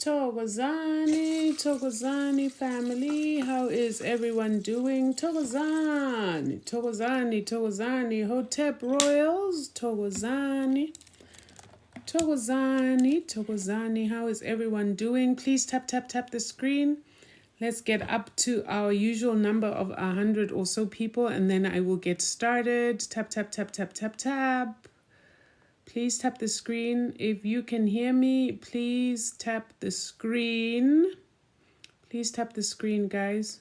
Thokozani family, how is everyone doing? Thokozani, Hotep Royals, Thokozani, how is everyone doing? Please tap the screen. Let's get up to our usual number of 100 or so people, and then I will get started. Tap. Please tap the screen. If you can hear me, please tap the screen. Please tap the screen, guys.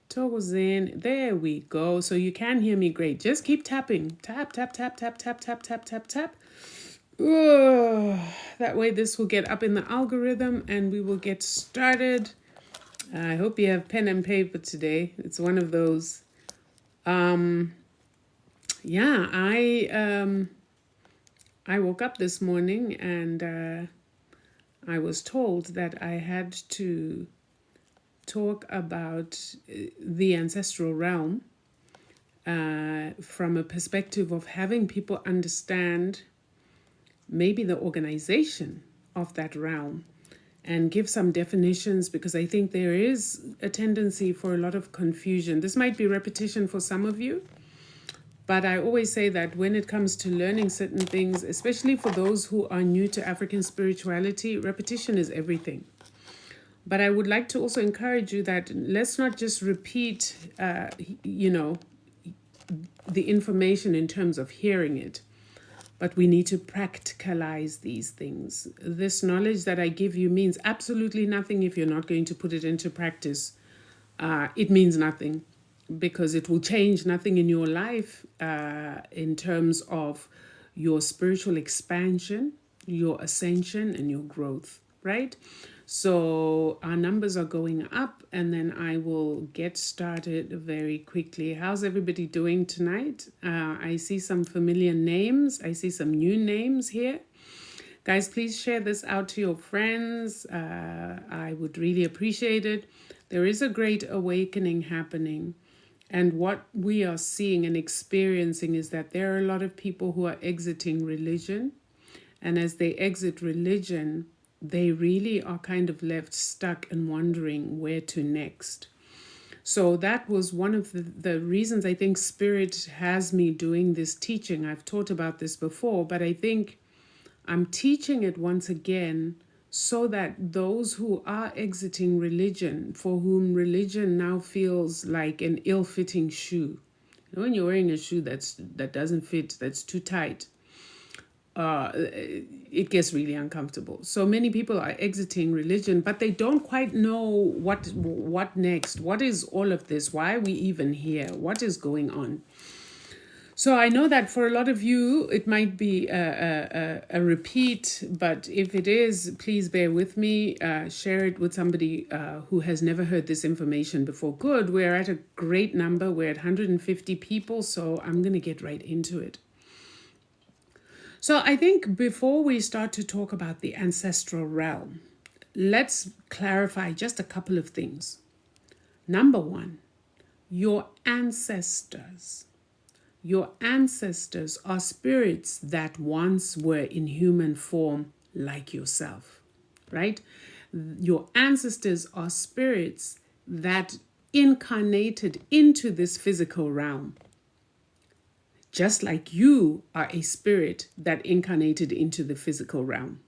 Toggles in. There we go. So you can hear me great. Just keep tapping. Tap. That way this will get up in the algorithm and we will get started. I hope you have pen and paper today. It's one of those. I woke up this morning and I was told that I had to talk about the ancestral realm from a perspective of having people understand maybe the organization of that realm and give some definitions, because I think there is a tendency for a lot of confusion. This might be repetition for some of you, but I always say that when it comes to learning certain things, especially for those who are new to African spirituality, repetition is everything. But I would like to also encourage you that let's not just repeat, the information in terms of hearing it, but we need to practicalize these things. This knowledge that I give you means absolutely nothing if you're not going to put it into practice. It means nothing, because it will change nothing in your life in terms of your spiritual expansion, your ascension, and your growth, right? So our numbers are going up, and then I will get started very quickly. How's everybody doing tonight? I see some familiar names. I see some new names here. Guys, please share this out to your friends. I would really appreciate it. There is a great awakening happening. And what we are seeing and experiencing is that there are a lot of people who are exiting religion. And as they exit religion, they really are kind of left stuck and wondering where to next. So that was one of the reasons I think Spirit has me doing this teaching. I've taught about this before, but I think I'm teaching it once again so that those who are exiting religion, for whom religion now feels like an ill-fitting shoe. You know, when you're wearing a shoe that doesn't fit, that's too tight, it gets really uncomfortable. So many people are exiting religion, but they don't quite know what next. What is all of this? Why are we even here? What is going on? So I know that for a lot of you, it might be a repeat, but if it is, please bear with me. Share it with somebody who has never heard this information before. Good, we're at a great number. We're at 150 people, so I'm going to get right into it. So I think before we start to talk about the ancestral realm, let's clarify just a couple of things. Number one, your ancestors. Your ancestors are spirits that once were in human form like yourself, right? Your ancestors are spirits that incarnated into this physical realm. Just like you are a spirit that incarnated into the physical realm.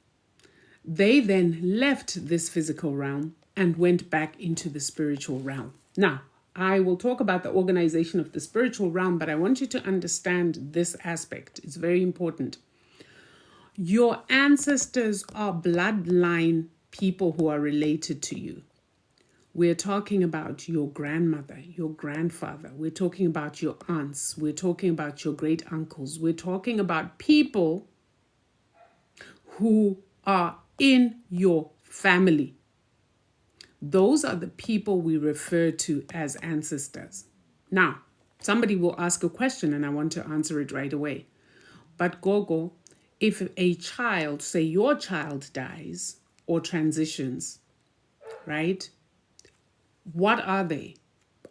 They then left this physical realm and went back into the spiritual realm. Now, I will talk about the organization of the spiritual realm, but I want you to understand this aspect. It's very important. Your ancestors are bloodline people who are related to you. We're talking about your grandmother, your grandfather. We're talking about your aunts. We're talking about your great uncles. We're talking about people who are in your family. Those are the people we refer to as ancestors. Now, somebody will ask a question and I want to answer it right away. But Gogo, if a child, say your child dies or transitions, right? What are they?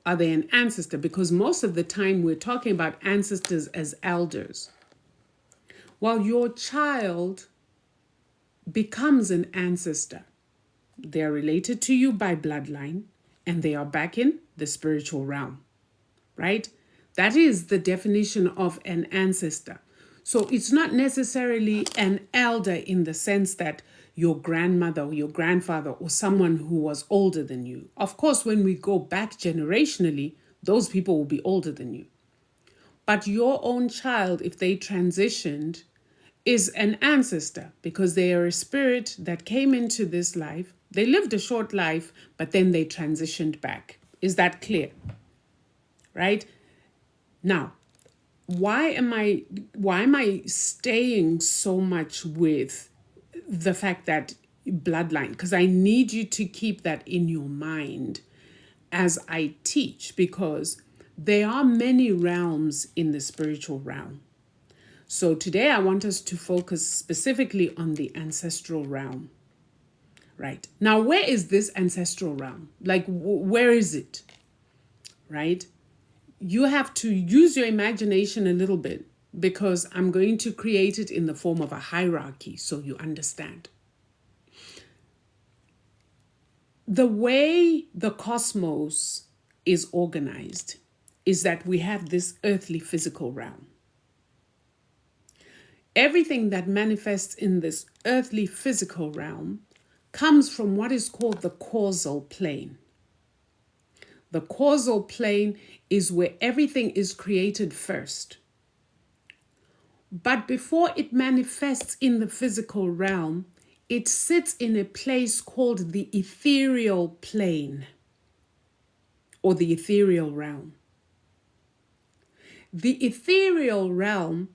Are they an ancestor? Because most of the time we're talking about ancestors as elders. While your child becomes an ancestor. They are related to you by bloodline, and they are back in the spiritual realm, right? That is the definition of an ancestor. So it's not necessarily an elder in the sense that your grandmother or your grandfather or someone who was older than you. Of course, when we go back generationally, those people will be older than you. But your own child, if they transitioned, is an ancestor because they are a spirit that came into this life. They lived a short life, but then they transitioned back. Is that clear? Right? Now, why am I staying so much with the fact that bloodline? Because I need you to keep that in your mind as I teach, because there are many realms in the spiritual realm. So today I want us to focus specifically on the ancestral realm. Right. Now, where is this ancestral realm? Like, where is it? Right? You have to use your imagination a little bit because I'm going to create it in the form of a hierarchy so you understand. The way the cosmos is organized is that we have this earthly physical realm. Everything that manifests in this earthly physical realm comes from what is called the causal plane. The causal plane is where everything is created first. But before it manifests in the physical realm, it sits in a place called the ethereal plane or the ethereal realm. The ethereal realm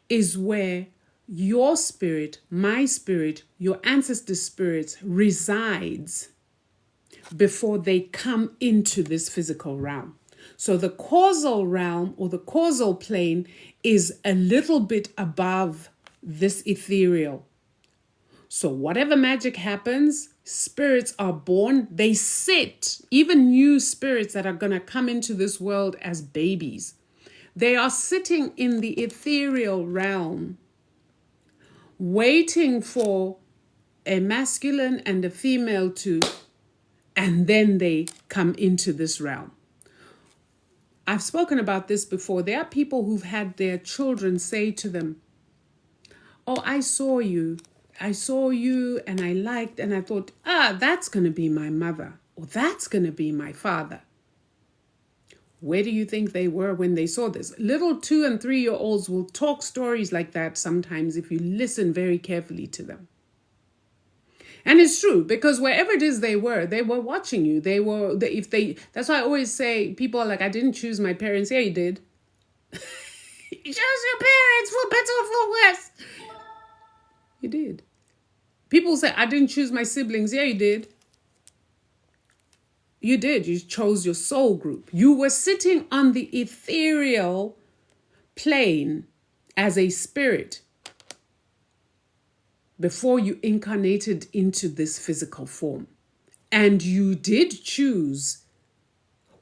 is where your spirit, my spirit, your ancestor spirits resides before they come into this physical realm. So the causal realm or the causal plane is a little bit above this ethereal. So whatever magic happens, spirits are born, they sit, even new spirits that are going to come into this world as babies. They are sitting in the ethereal realm, waiting for a masculine and a female and then they come into this realm. I've spoken about this before. There are people who've had their children say to them, "Oh, I saw you and I liked, and I thought, that's going to be my mother, or that's going to be my father." Where do you think they were when they saw this? Little 2- and 3-year-olds will talk stories like that sometimes if you listen very carefully to them. And it's true, because wherever it is they were watching you. That's why I always say, people are like, "I didn't choose my parents." Yeah, you did. You chose your parents for better or for worse. You did. People say, "I didn't choose my siblings." Yeah, you did. You did. You chose your soul group. You were sitting on the ethereal plane as a spirit before you incarnated into this physical form. And you did choose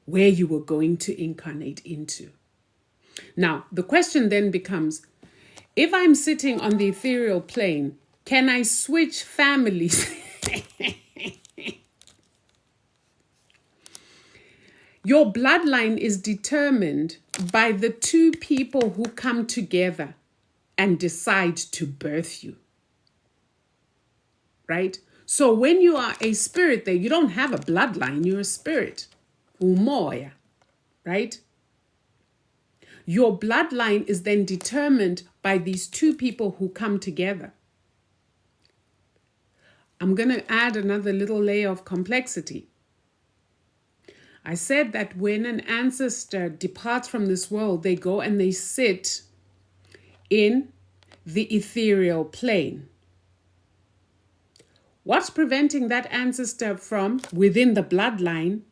where you were going to incarnate into. Now, the question then becomes, if I'm sitting on the ethereal plane, can I switch families? Your bloodline is determined by the two people who come together and decide to birth you. Right? So when you are a spirit there, you don't have a bloodline, you're a spirit. Umoya. Right? Your bloodline is then determined by these two people who come together. I'm going to add another little layer of complexity. I said that when an ancestor departs from this world, they go and they sit in the ethereal plane. What's preventing that ancestor from, within the bloodline,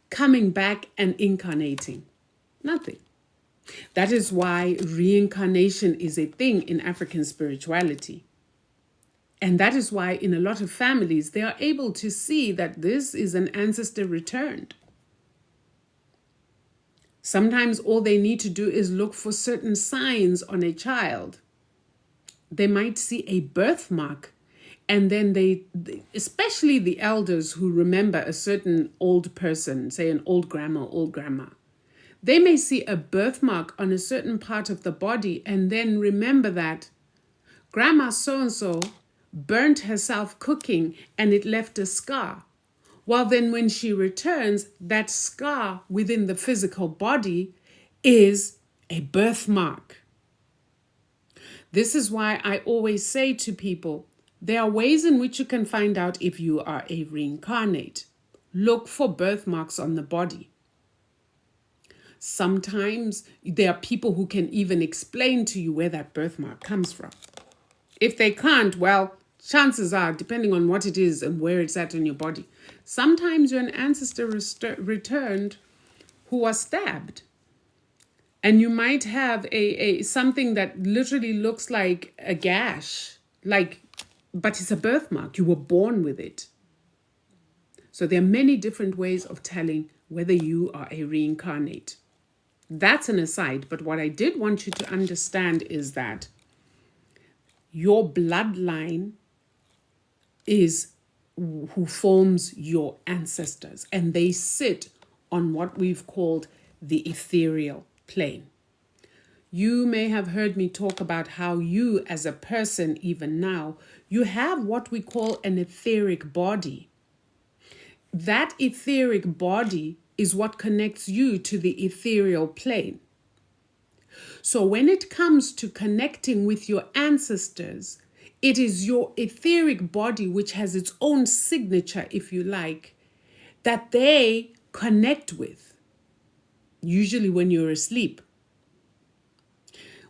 coming back and incarnating? Nothing. That is why reincarnation is a thing in African spirituality. And that is why in a lot of families, they are able to see that this is an ancestor returned. Sometimes all they need to do is look for certain signs on a child. They might see a birthmark And then especially the elders who remember a certain old person, say an old grandma, old grandma, they may see a birthmark on a certain part of the body and then remember that grandma so-and-so burnt herself cooking and it left a scar. Well, then when she returns, that scar within the physical body is a birthmark. This is why I always say to people, there are ways in which you can find out if you are a reincarnate. Look for birthmarks on the body. Sometimes there are people who can even explain to you where that birthmark comes from. If they can't, well, chances are, depending on what it is and where it's at in your body, sometimes you're an ancestor returned who was stabbed. And you might have a something that literally looks like a gash, but it's a birthmark. You were born with it. So there are many different ways of telling whether you are a reincarnate. That's an aside, but what I did want you to understand is that your bloodline is who forms your ancestors, and they sit on what we've called the ethereal plane. You may have heard me talk about how you as a person, even now, you have what we call an etheric body. That etheric body is what connects you to the ethereal plane. So when it comes to connecting with your ancestors, it is your etheric body which has its own signature, if you like, that they connect with, usually when you're asleep.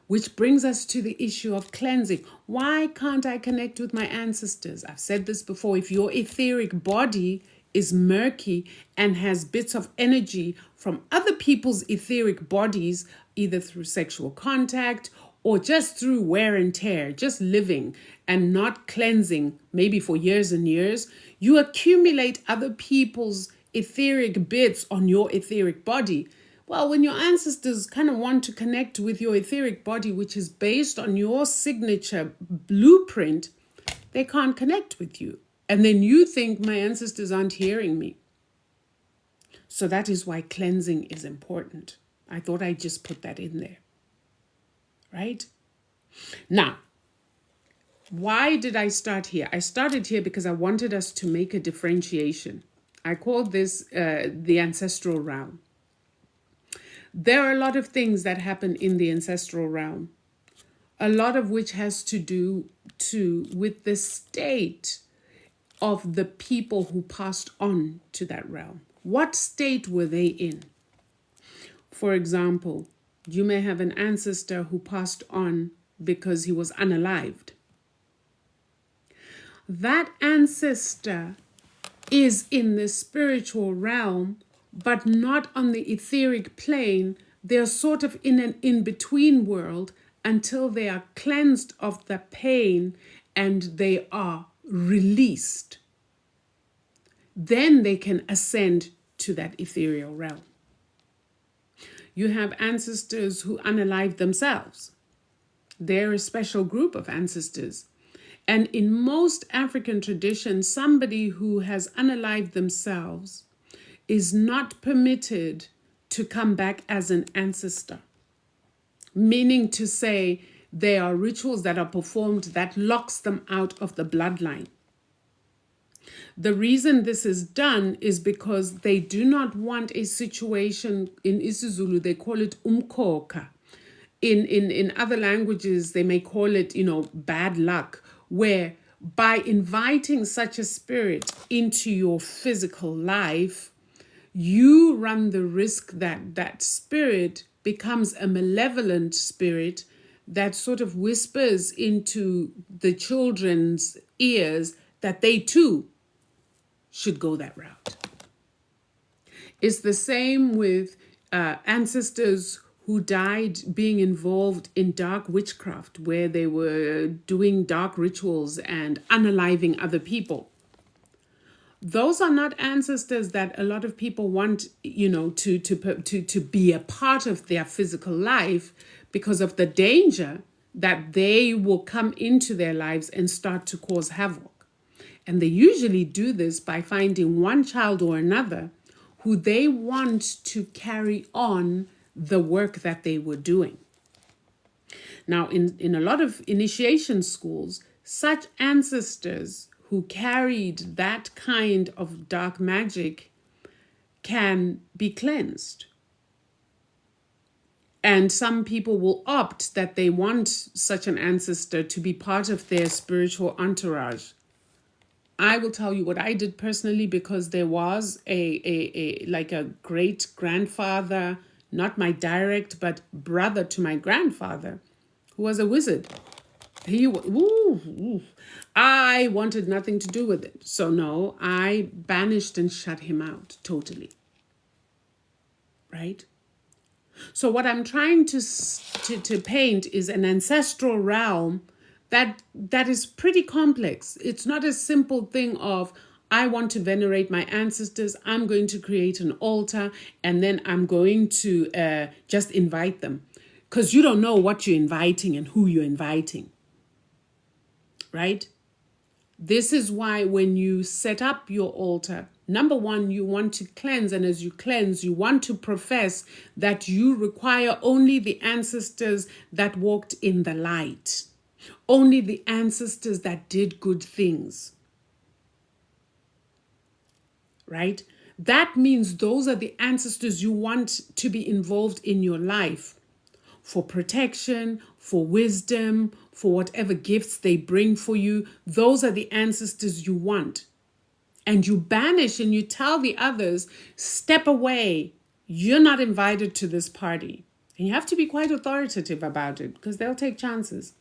Which brings us to the issue of cleansing. Why can't I connect with my ancestors? I've said this before. If your etheric body is murky and has bits of energy from other people's etheric bodies, either through sexual contact or just through wear and tear, just living and not cleansing, maybe for years and years, you accumulate other people's etheric bits on your etheric body. Well, when your ancestors kind of want to connect with your etheric body, which is based on your signature blueprint, they can't connect with you. And then you think my ancestors aren't hearing me. So that is why cleansing is important. I thought I'd just put that in there. Right? Now, why did I start here? I started here because I wanted us to make a differentiation. I called this the ancestral realm. There are a lot of things that happen in the ancestral realm, a lot of which has to do with the state of the people who passed on to that realm. What state were they in? For example, you may have an ancestor who passed on because he was unalived. That ancestor is in the spiritual realm, but not on the etheric plane. They're sort of in an in-between world until they are cleansed of the pain and they are released. Then they can ascend to that ethereal realm. You have ancestors who unalive themselves. They're a special group of ancestors. And in most African traditions, somebody who has unalived themselves is not permitted to come back as an ancestor. Meaning to say, there are rituals that are performed that locks them out of the bloodline. The reason this is done is because they do not want a situation, in isiZulu they call it umkoka. In other languages they may call it, bad luck, where by inviting such a spirit into your physical life, you run the risk that that spirit becomes a malevolent spirit that sort of whispers into the children's ears that they too should go that route. It's the same with ancestors who died being involved in dark witchcraft, where they were doing dark rituals and unaliving other people. Those are not ancestors that a lot of people want, to be a part of their physical life because of the danger that they will come into their lives and start to cause havoc. And they usually do this by finding one child or another who they want to carry on the work that they were doing. Now, in a lot of initiation schools, such ancestors who carried that kind of dark magic can be cleansed. And some people will opt that they want such an ancestor to be part of their spiritual entourage. I will tell you what I did personally, because there was a great grandfather, not my direct, but brother to my grandfather, who was a wizard. I wanted nothing to do with it. So no, I banished and shut him out totally. Right? So what I'm trying to paint is an ancestral realm that is pretty complex. It's not a simple thing of, I want to venerate my ancestors, I'm going to create an altar, and then I'm going to just invite them. Because you don't know what you're inviting and who you're inviting. Right? This is why when you set up your altar, number one, you want to cleanse. And as you cleanse, you want to profess that you require only the ancestors that walked in the light. Only the ancestors that did good things. Right? That means those are the ancestors you want to be involved in your life. For protection, for wisdom, for whatever gifts they bring for you. Those are the ancestors you want. And you banish and you tell the others, step away. You're not invited to this party. And you have to be quite authoritative about it, because they'll take chances.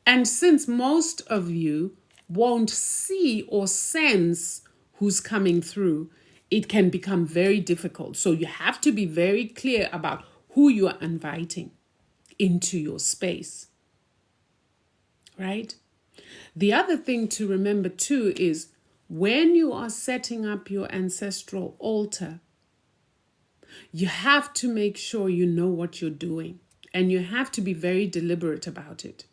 And since most of you won't see or sense who's coming through, it can become very difficult. So you have to be very clear about who you are inviting into your space. Right? The other thing to remember too is, when you are setting up your ancestral altar, you have to make sure you know what you're doing, and you have to be very deliberate about it.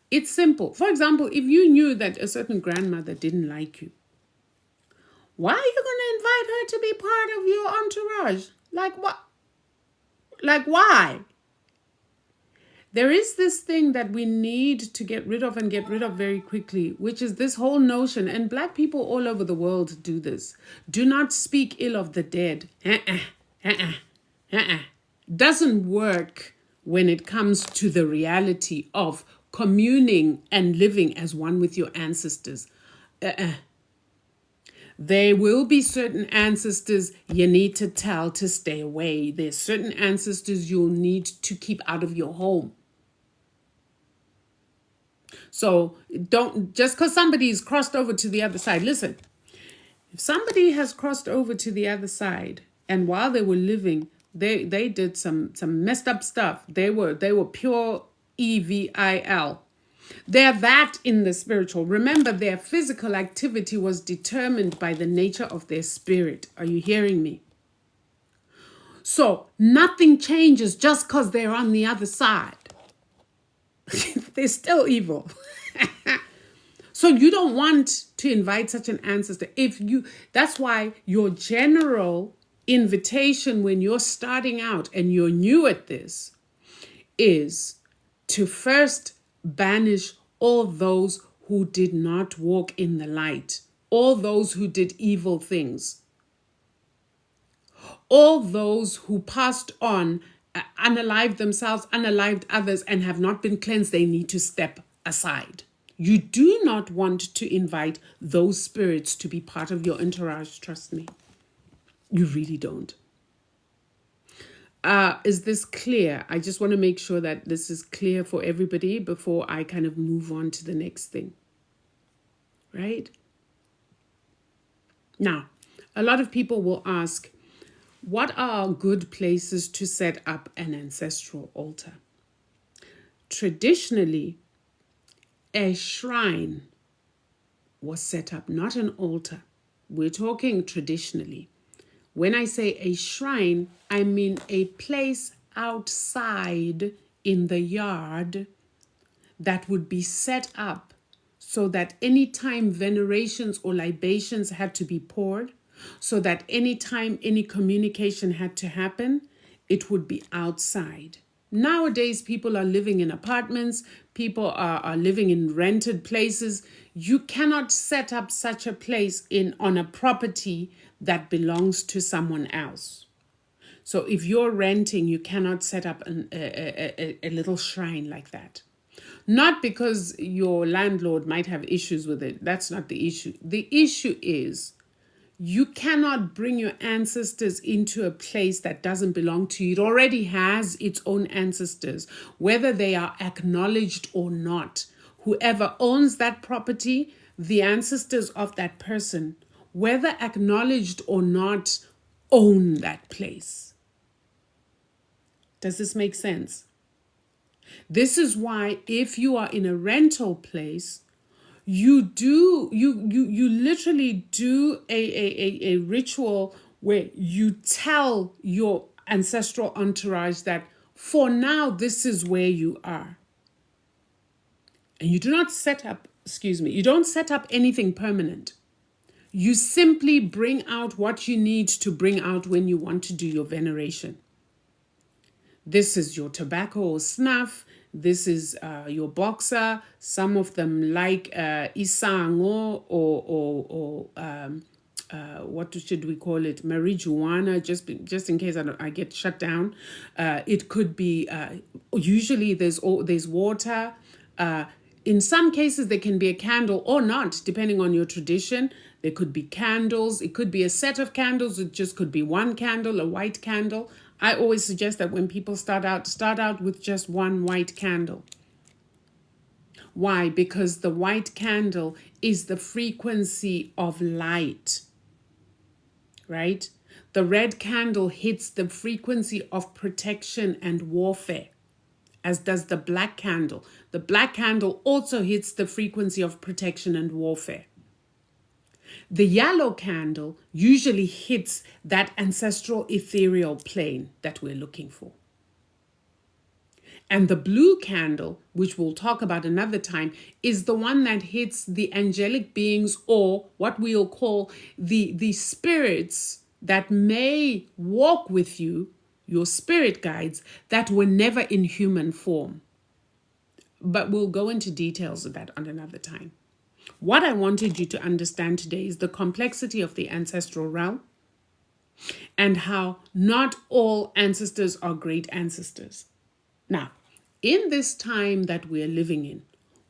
It's simple. For example, if you knew that a certain grandmother didn't like you, why are you going to invite her to be part of your entourage? Like what? Like why? There is this thing that we need to get rid of, and get rid of very quickly, which is this whole notion, and Black people all over the world do this. Do not speak ill of the dead. Doesn't work when it comes to the reality of communing and living as one with your ancestors. There will be certain ancestors you need to tell to stay away. There's certain ancestors you'll need to keep out of your home. So don't, just because somebody's crossed over to the other side. Listen, if somebody has crossed over to the other side, and while they were living, they did some messed up stuff. They were pure evil. They're that in the spiritual. Remember, their physical activity was determined by the nature of their spirit. Are you hearing me? So nothing changes just because they're on the other side. They're still evil. So you don't want to invite such an ancestor. That's why your general invitation when you're starting out and you're new at this is to first banish all those who did not walk in the light, all those who did evil things, all those who passed on, unalived themselves, unalived others, and have not been cleansed. They need to step aside. You do not want to invite those spirits to be part of your entourage, trust me. You really don't. Is this clear? I just want to make sure that this is clear for everybody before I kind of move on to the next thing. Right? Now, a lot of people will ask, what are good places to set up an ancestral altar? Traditionally, a shrine was set up, not an altar. We're talking traditionally. When I say a shrine, I mean a place outside in the yard that would be set up so that any time venerations or libations had to be poured, so that any time any communication had to happen, it would be outside. Nowadays, people are living in apartments, people are living in rented places. You cannot set up such a place on a property that belongs to someone else. So if you're renting, you cannot set up a little shrine like that. Not because your landlord might have issues with it. That's not the issue. The issue is you cannot bring your ancestors into a place that doesn't belong to you. It already has its own ancestors, whether they are acknowledged or not. Whoever owns that property, the ancestors of that person, whether acknowledged or not, own that place. Does this make sense? This is why if you are in a rental place, you literally do a ritual where you tell your ancestral entourage that for now, this is where you are. And you do not set up, you don't set up anything permanent. You simply bring out what you need to bring out when you want to do your veneration. This is your tobacco or snuff. This is your boxer. Some of them like isango or what should we call it? Marijuana, just in case I get shut down. It could be, usually there's water. In some cases, there can be a candle or not, depending on your tradition. There could be candles. It could be a set of candles. It just could be one candle, a white candle. I always suggest that when people start out with just one white candle. Why? Because the white candle is the frequency of light, right? The red candle hits the frequency of protection and warfare, as does the black candle. The black candle also hits the frequency of protection and warfare. The yellow candle usually hits that ancestral ethereal plane that we're looking for. And the blue candle, which we'll talk about another time, is the one that hits the angelic beings, or what we'll call the spirits that may walk with you, your spirit guides, that were never in human form. But we'll go into details of that on another time. What I wanted you to understand today is the complexity of the ancestral realm and how not all ancestors are great ancestors. Now, in this time that we're living in,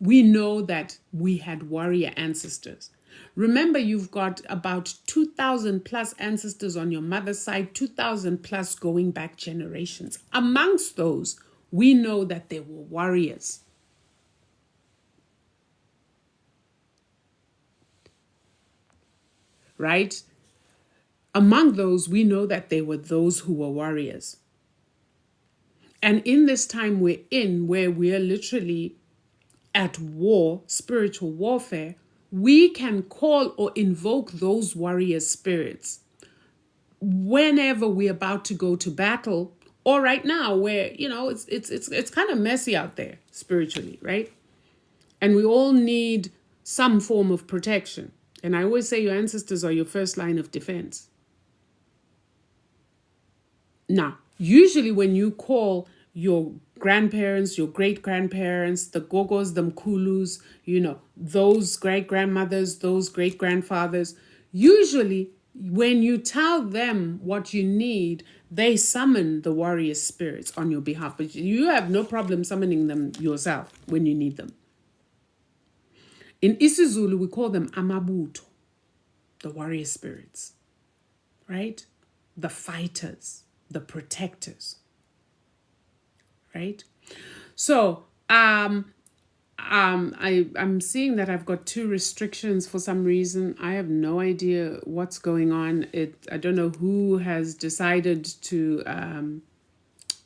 we know that we had warrior ancestors. Remember, you've got about 2,000 plus ancestors on your mother's side, 2,000 plus going back generations. Amongst those, we know that there were warriors. Right? Among those, we know that there were those who were warriors. And in this time we're in, where we're literally at war, spiritual warfare, we can call or invoke those warrior spirits whenever we're about to go to battle, or right now where, it's kind of messy out there spiritually, right? And we all need some form of protection. And I always say your ancestors are your first line of defense. Now, usually when you call your grandparents, your great-grandparents, the gogos, the mkulus, those great-grandmothers, those great-grandfathers, usually when you tell them what you need, they summon the warrior spirits on your behalf. But you have no problem summoning them yourself when you need them. In isiZulu, we call them amabutho, the warrior spirits, right? The fighters, the protectors, right? So I'm seeing that I've got 2 restrictions for some reason. I have no idea what's going on. I don't know who has decided to...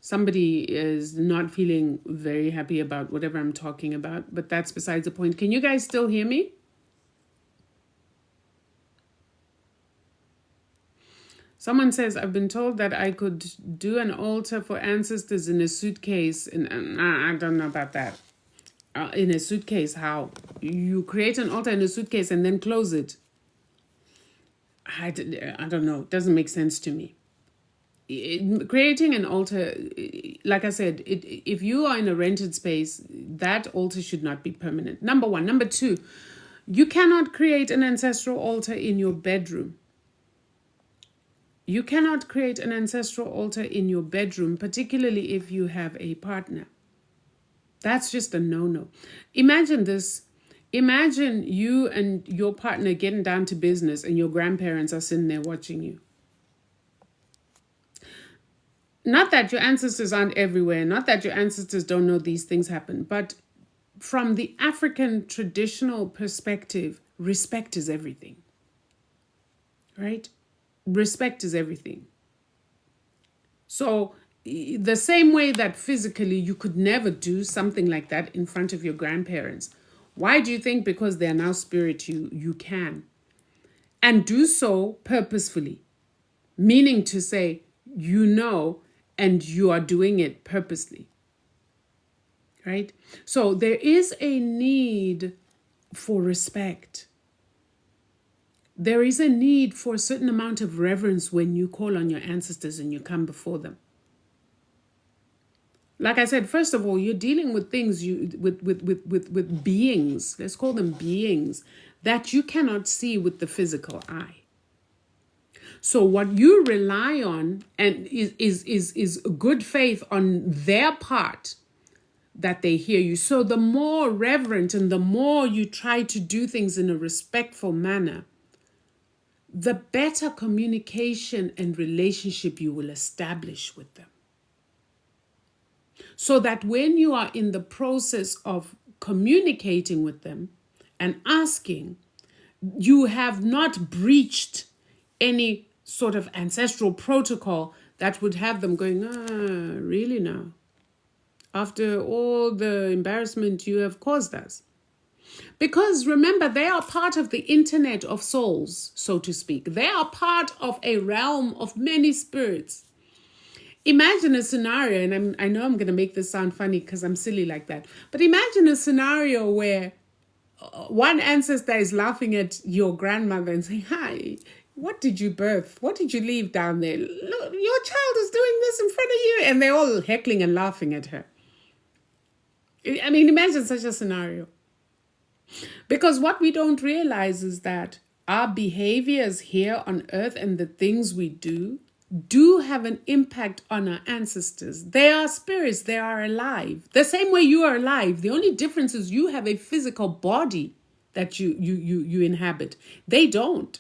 Somebody is not feeling very happy about whatever I'm talking about, but that's besides the point. Can you guys still hear me? Someone says, I've been told that I could do an altar for ancestors in a suitcase, and I don't know about that. In a suitcase. How? You create an altar in a suitcase and then close it. I don't know. It doesn't make sense to me. Creating an altar, like I said, if you are in a rented space, that altar should not be permanent. Number one. Number two, you cannot create an ancestral altar in your bedroom. You cannot create an ancestral altar in your bedroom, particularly if you have a partner. That's just a no-no. Imagine this. Imagine you and your partner getting down to business and your grandparents are sitting there watching you. Not that your ancestors aren't everywhere, not that your ancestors don't know these things happen, but from the African traditional perspective, respect is everything. Right? Respect is everything. So the same way that physically you could never do something like that in front of your grandparents. Why do you think? Because they are now spirit, you can. And do so purposefully. Meaning to say, you know, and you are doing it purposely. Right? So there is a need for respect. There is a need for a certain amount of reverence when you call on your ancestors and you come before them. Like I said, first of all, you're dealing with things, with beings, let's call them beings, that you cannot see with the physical eye. So what you rely on and is good faith on their part that they hear you. So the more reverent and the more you try to do things in a respectful manner, the better communication and relationship you will establish with them. So that when you are in the process of communicating with them and asking, you have not breached any sort of ancestral protocol that would have them going, really now? After all the embarrassment you have caused us. Because remember, they are part of the internet of souls, so to speak. They are part of a realm of many spirits. Imagine a scenario, and I know I'm going to make this sound funny because I'm silly like that, but imagine a scenario where one ancestor is laughing at your grandmother and saying, hi, what did you birth? What did you leave down there? Look, your child is doing this in front of you. And they're all heckling and laughing at her. I mean, imagine such a scenario. Because what we don't realize is that our behaviors here on earth and the things we do have an impact on our ancestors. They are spirits. They are alive. The same way you are alive. The only difference is you have a physical body that you inhabit. They don't.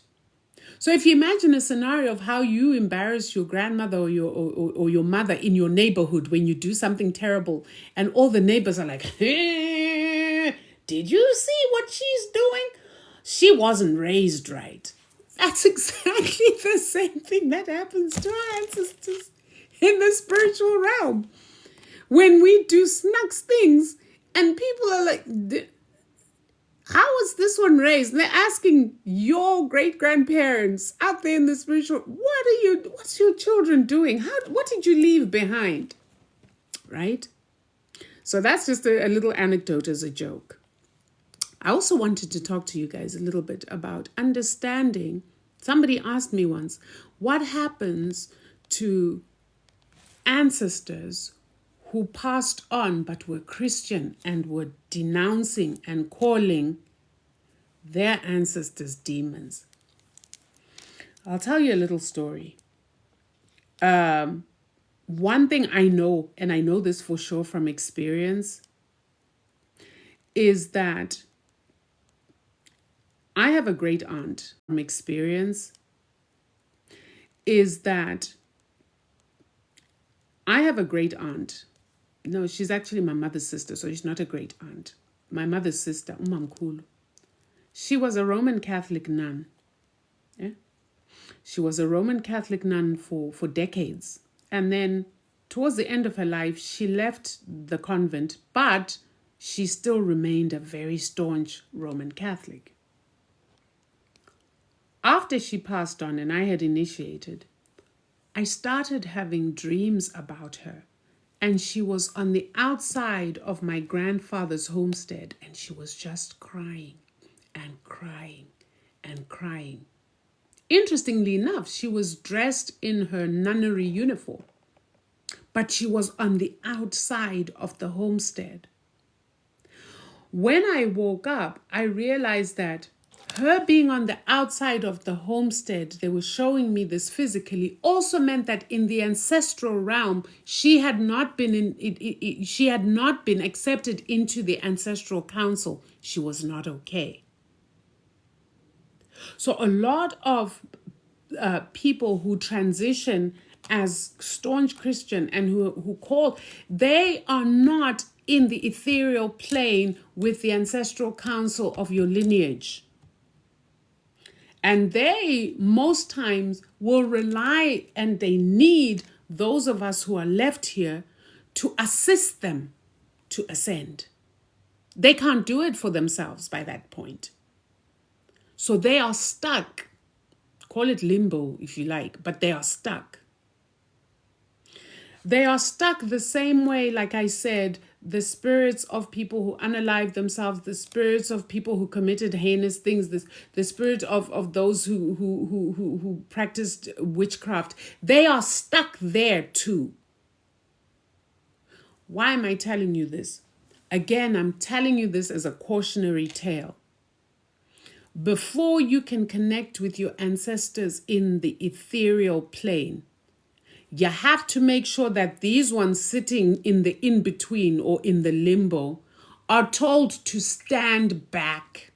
So if you imagine a scenario of how you embarrass your grandmother or your mother in your neighborhood when you do something terrible and all the neighbors are like, hey, did you see what she's doing? She wasn't raised right. That's exactly the same thing that happens to our ancestors in the spiritual realm. When we do snacks things and people are like, how was this one raised? And they're asking your great-grandparents out there in the spiritual, what's your children doing? What did you leave behind? Right? So that's just a little anecdote as a joke. I also wanted to talk to you guys a little bit about understanding. Somebody asked me once, what happens to ancestors who passed on but were Christian and were denouncing and calling their ancestors demons? I'll tell you a little story. One thing I know, and I know this for sure from experience, is that I have a great aunt from experience, is that I have a great aunt. No, she's actually my mother's sister, so she's not a great aunt. My mother's sister, Umamkulu. She was a Roman Catholic nun. Yeah? She was a Roman Catholic nun for decades. And then towards the end of her life, she left the convent, but she still remained a very staunch Roman Catholic. After she passed on and I had initiated, I started having dreams about her. And she was on the outside of my grandfather's homestead, and she was just crying and crying and crying. Interestingly enough, she was dressed in her nunnery uniform, but she was on the outside of the homestead. When I woke up, I realized that her being on the outside of the homestead, they were showing me this physically, also meant that in the ancestral realm, she had not been she had not been accepted into the ancestral council. She was not okay. So a lot of people who transition as staunch Christian and who call, they are not in the ethereal plane with the ancestral council of your lineage. And they most times will rely, and they need those of us who are left here to assist them to ascend. They can't do it for themselves by that point. So they are stuck. Call it limbo if you like, but they are stuck. They are stuck the same way, like I said, the spirits of people who unalive themselves, the spirits of people who committed heinous things, the spirit of those who practiced witchcraft. They are stuck there too. Why am I telling you this? Again, I'm telling you this as a cautionary tale. Before you can connect with your ancestors in the ethereal plane, you have to make sure that these ones sitting in the in-between or in the limbo are told to stand back,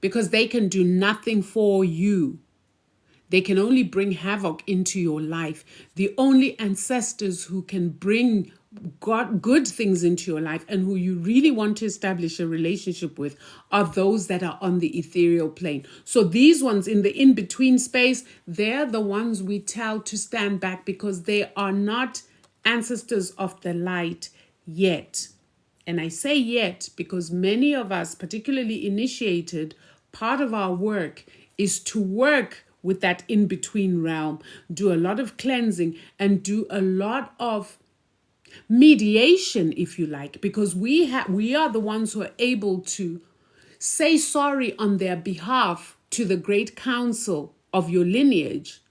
because they can do nothing for you. They can only bring havoc into your life. The only ancestors who can bring good things into your life and who you really want to establish a relationship with are those that are on the ethereal plane. So these ones in the in-between space, they're the ones we tell to stand back, because they are not ancestors of the light yet. And I say yet because many of us, particularly initiated, part of our work is to work with that in-between realm, do a lot of cleansing and do a lot of mediation, if you like, because we are the ones who are able to say sorry on their behalf to the great council of your lineage,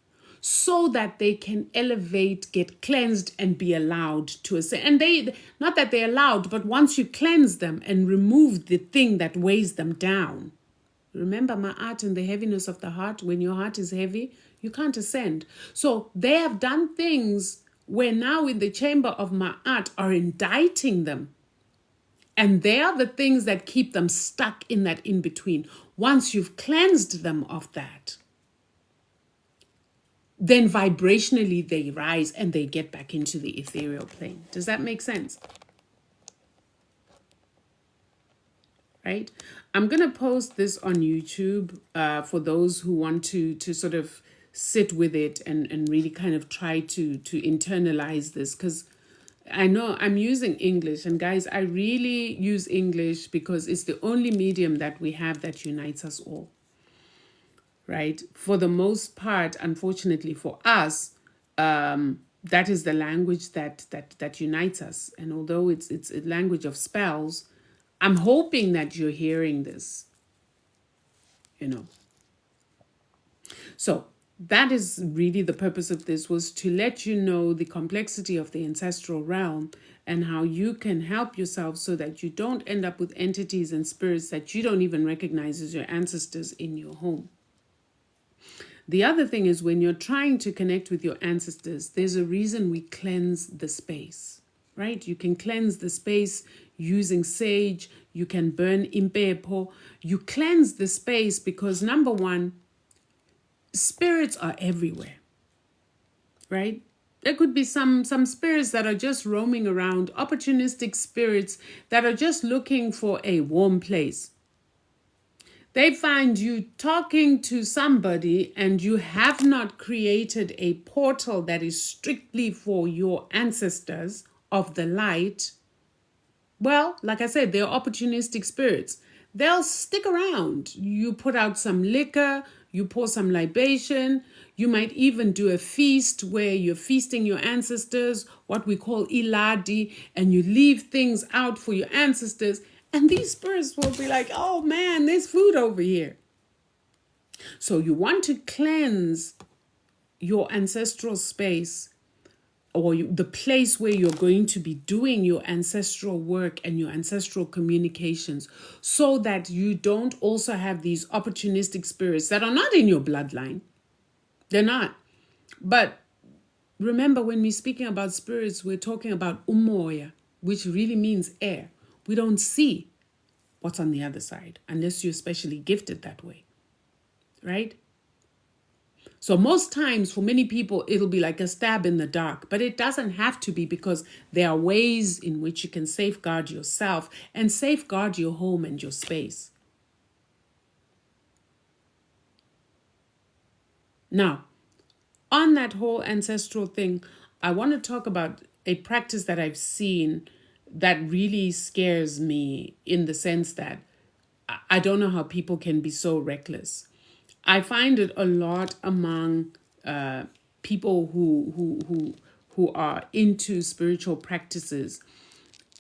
so that they can elevate, get cleansed, and be allowed to ascend. And they, not that they're allowed, but once you cleanse them and remove the thing that weighs them down. Remember Ma'at and the heaviness of the heart. When your heart is heavy, you can't ascend. So they have done things where now in the chamber of Ma'at are indicting them. And they are the things that keep them stuck in that in-between. Once you've cleansed them of that, then vibrationally they rise and they get back into the ethereal plane. Does that make sense? Right? I'm going to post this on YouTube for those who want to sort of sit with it and really kind of try to internalize this, because I know I'm using English, and guys, I really use English because it's the only medium that we have that unites us all, right? For the most part, unfortunately for us, that is the language that unites us. And although it's a language of spells, I'm hoping that you're hearing this, So that is really the purpose of this, was to let you know the complexity of the ancestral realm and how you can help yourself so that you don't end up with entities and spirits that you don't even recognize as your ancestors in your home. The other thing is, when you're trying to connect with your ancestors, there's a reason we cleanse the space, right? You can cleanse the space using sage. You can burn impepo. You cleanse the space because, number one, spirits are everywhere, right? There could be some spirits that are just roaming around, opportunistic spirits that are just looking for a warm place. They find you talking to somebody and you have not created a portal that is strictly for your ancestors of the light. Well, like I said, they're opportunistic spirits. They'll stick around. You put out some liquor, you pour some libation. You might even do a feast where you're feasting your ancestors, what we call iladi, and you leave things out for your ancestors. And these spirits will be like, oh man, there's food over here. So you want to cleanse your ancestral space, or the place where you're going to be doing your ancestral work and your ancestral communications, so that you don't also have these opportunistic spirits that are not in your bloodline. They're not. But remember, when we're speaking about spirits, we're talking about umoya, which really means air. We don't see what's on the other side unless you're especially gifted that way, right? So most times for many people, it'll be like a stab in the dark, but it doesn't have to be, because there are ways in which you can safeguard yourself and safeguard your home and your space. Now, on that whole ancestral thing, I want to talk about a practice that I've seen that really scares me, in the sense that I don't know how people can be so reckless. I find it a lot among people who are into spiritual practices.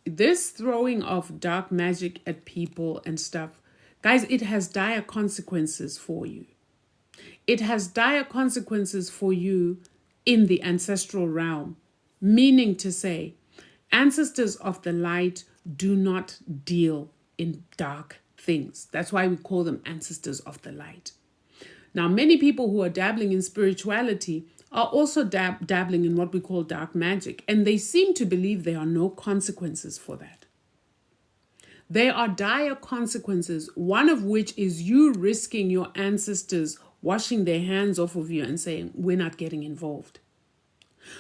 This throwing of dark magic at people and stuff, guys, it has dire consequences for you. It has dire consequences for you in the ancestral realm, meaning to say, ancestors of the light do not deal in dark things. That's why we call them ancestors of the light. Now, many people who are dabbling in spirituality are also dabbling in what we call dark magic, and they seem to believe there are no consequences for that. There are dire consequences, one of which is you risking your ancestors washing their hands off of you and saying, we're not getting involved.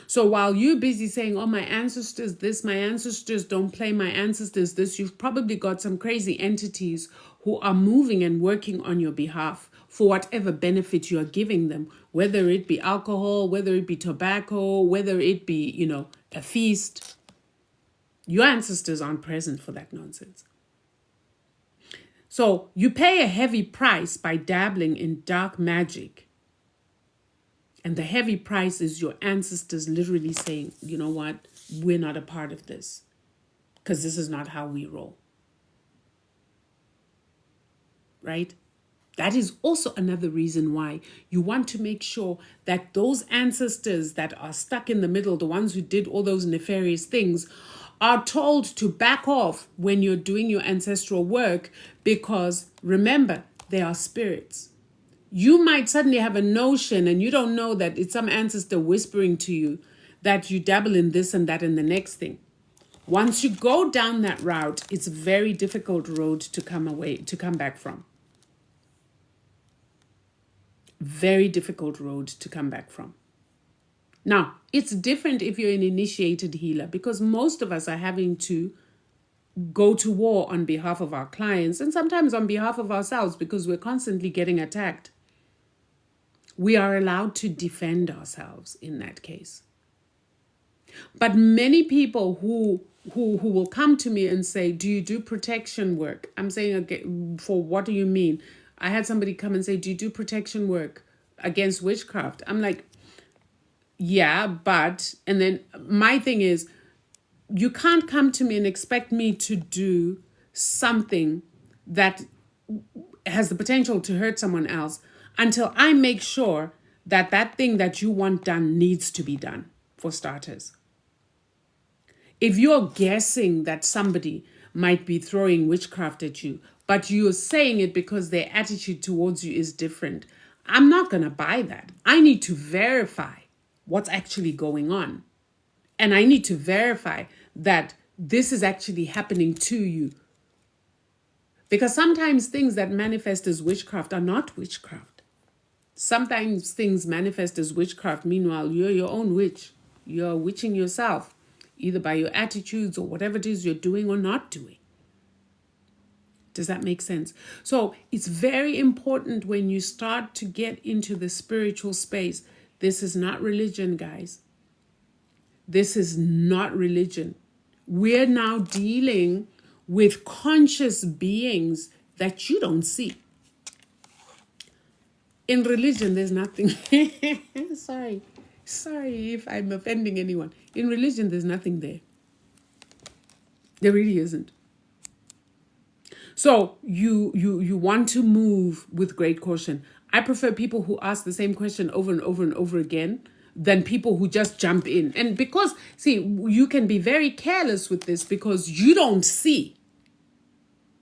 So while you're busy saying, oh, my ancestors this, my ancestors don't play, my ancestors this, you've probably got some crazy entities who are moving and working on your behalf for whatever benefit you are giving them, whether it be alcohol, whether it be tobacco, whether it be, a feast. Your ancestors aren't present for that nonsense. So you pay a heavy price by dabbling in dark magic. And the heavy price is your ancestors literally saying, you know what, we're not a part of this, because this is not how we roll. Right? That is also another reason why you want to make sure that those ancestors that are stuck in the middle, the ones who did all those nefarious things, are told to back off when you're doing your ancestral work, because remember, they are spirits. You might suddenly have a notion and you don't know that it's some ancestor whispering to you that you dabble in this and that and the next thing. Once you go down that route, it's a very difficult road to come back from. Very difficult road to come back from. Now, it's different if you're an initiated healer, because most of us are having to go to war on behalf of our clients and sometimes on behalf of ourselves, because we're constantly getting attacked. We are allowed to defend ourselves in that case. But many people who will come to me and say, do you do protection work? I'm saying, okay, for what do you mean? I had somebody come and say, do you do protection work against witchcraft? I'm like, yeah, but, and then my thing is, you can't come to me and expect me to do something that has the potential to hurt someone else until I make sure that that thing that you want done needs to be done, for starters. If you're guessing that somebody might be throwing witchcraft at you, but you're saying it because their attitude towards you is different, I'm not going to buy that. I need to verify what's actually going on. And I need to verify that this is actually happening to you. Because sometimes things that manifest as witchcraft are not witchcraft. Sometimes things manifest as witchcraft. Meanwhile, you're your own witch. You're witching yourself, either by your attitudes or whatever it is you're doing or not doing. Does that make sense? So it's very important when you start to get into the spiritual space. This is not religion, guys. This is not religion. We're now dealing with conscious beings that you don't see. In religion, there's nothing. Sorry if I'm offending anyone. In religion, there's nothing there. There really isn't. So you want to move with great caution. I prefer people who ask the same question over and over and over again than people who just jump in. And because, see, you can be very careless with this because you don't see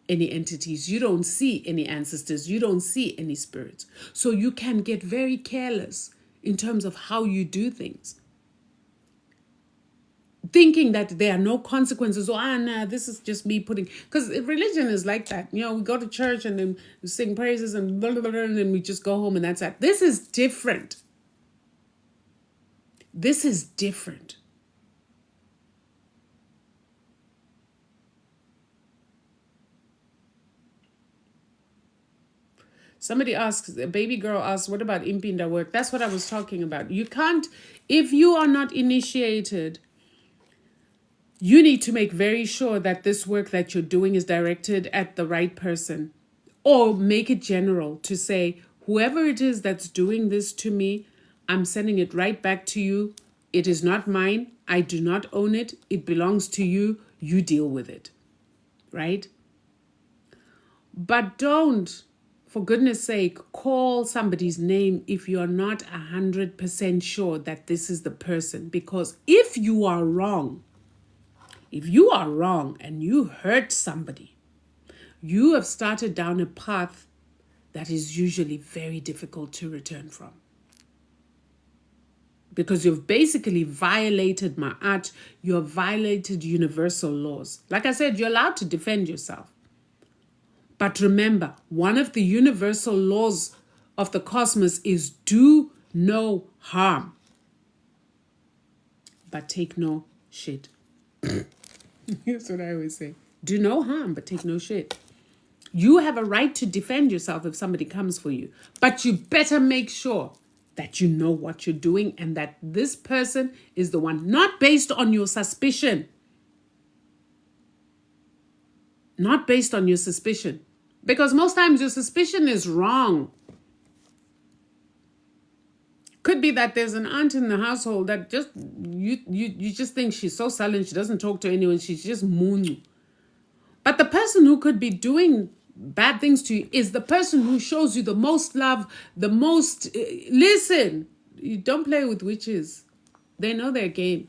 any entities, you don't see any ancestors, you don't see any spirits. So you can get very careless in terms of how you do things, thinking that there are no consequences. Oh, nah, this is just me putting, because religion is like that. You know, we go to church and then we sing praises and blah, blah, blah, and then we just go home and that's that. This is different. This is different. Somebody asks, a baby girl asks, what about impinda work? That's what I was talking about. You can't, if you are not initiated, you need to make very sure that this work that you're doing is directed at the right person, or make it general to say, whoever it is that's doing this to me, I'm sending it right back to you. It is not mine. I do not own it. It belongs to you. You deal with it, right? But don't, for goodness sake, call somebody's name if you're not 100% sure that this is the person. Because if you are wrong and you hurt somebody, you have started down a path that is usually very difficult to return from. Because you've basically violated ma'at, you've violated universal laws. Like I said, you're allowed to defend yourself. But remember, one of the universal laws of the cosmos is do no harm. But take no shit. That's what I always say. Do no harm, but take no shit. You have a right to defend yourself if somebody comes for you. But you better make sure that you know what you're doing and that this person is the one, not based on your suspicion. Not based on your suspicion. Because most times your suspicion is wrong. Could be that there's an aunt in the household that just, you just think she's so silent, she doesn't talk to anyone, she's just moon. But the person who could be doing bad things to you is the person who shows you the most love, the most, listen, you don't play with witches. They know their game.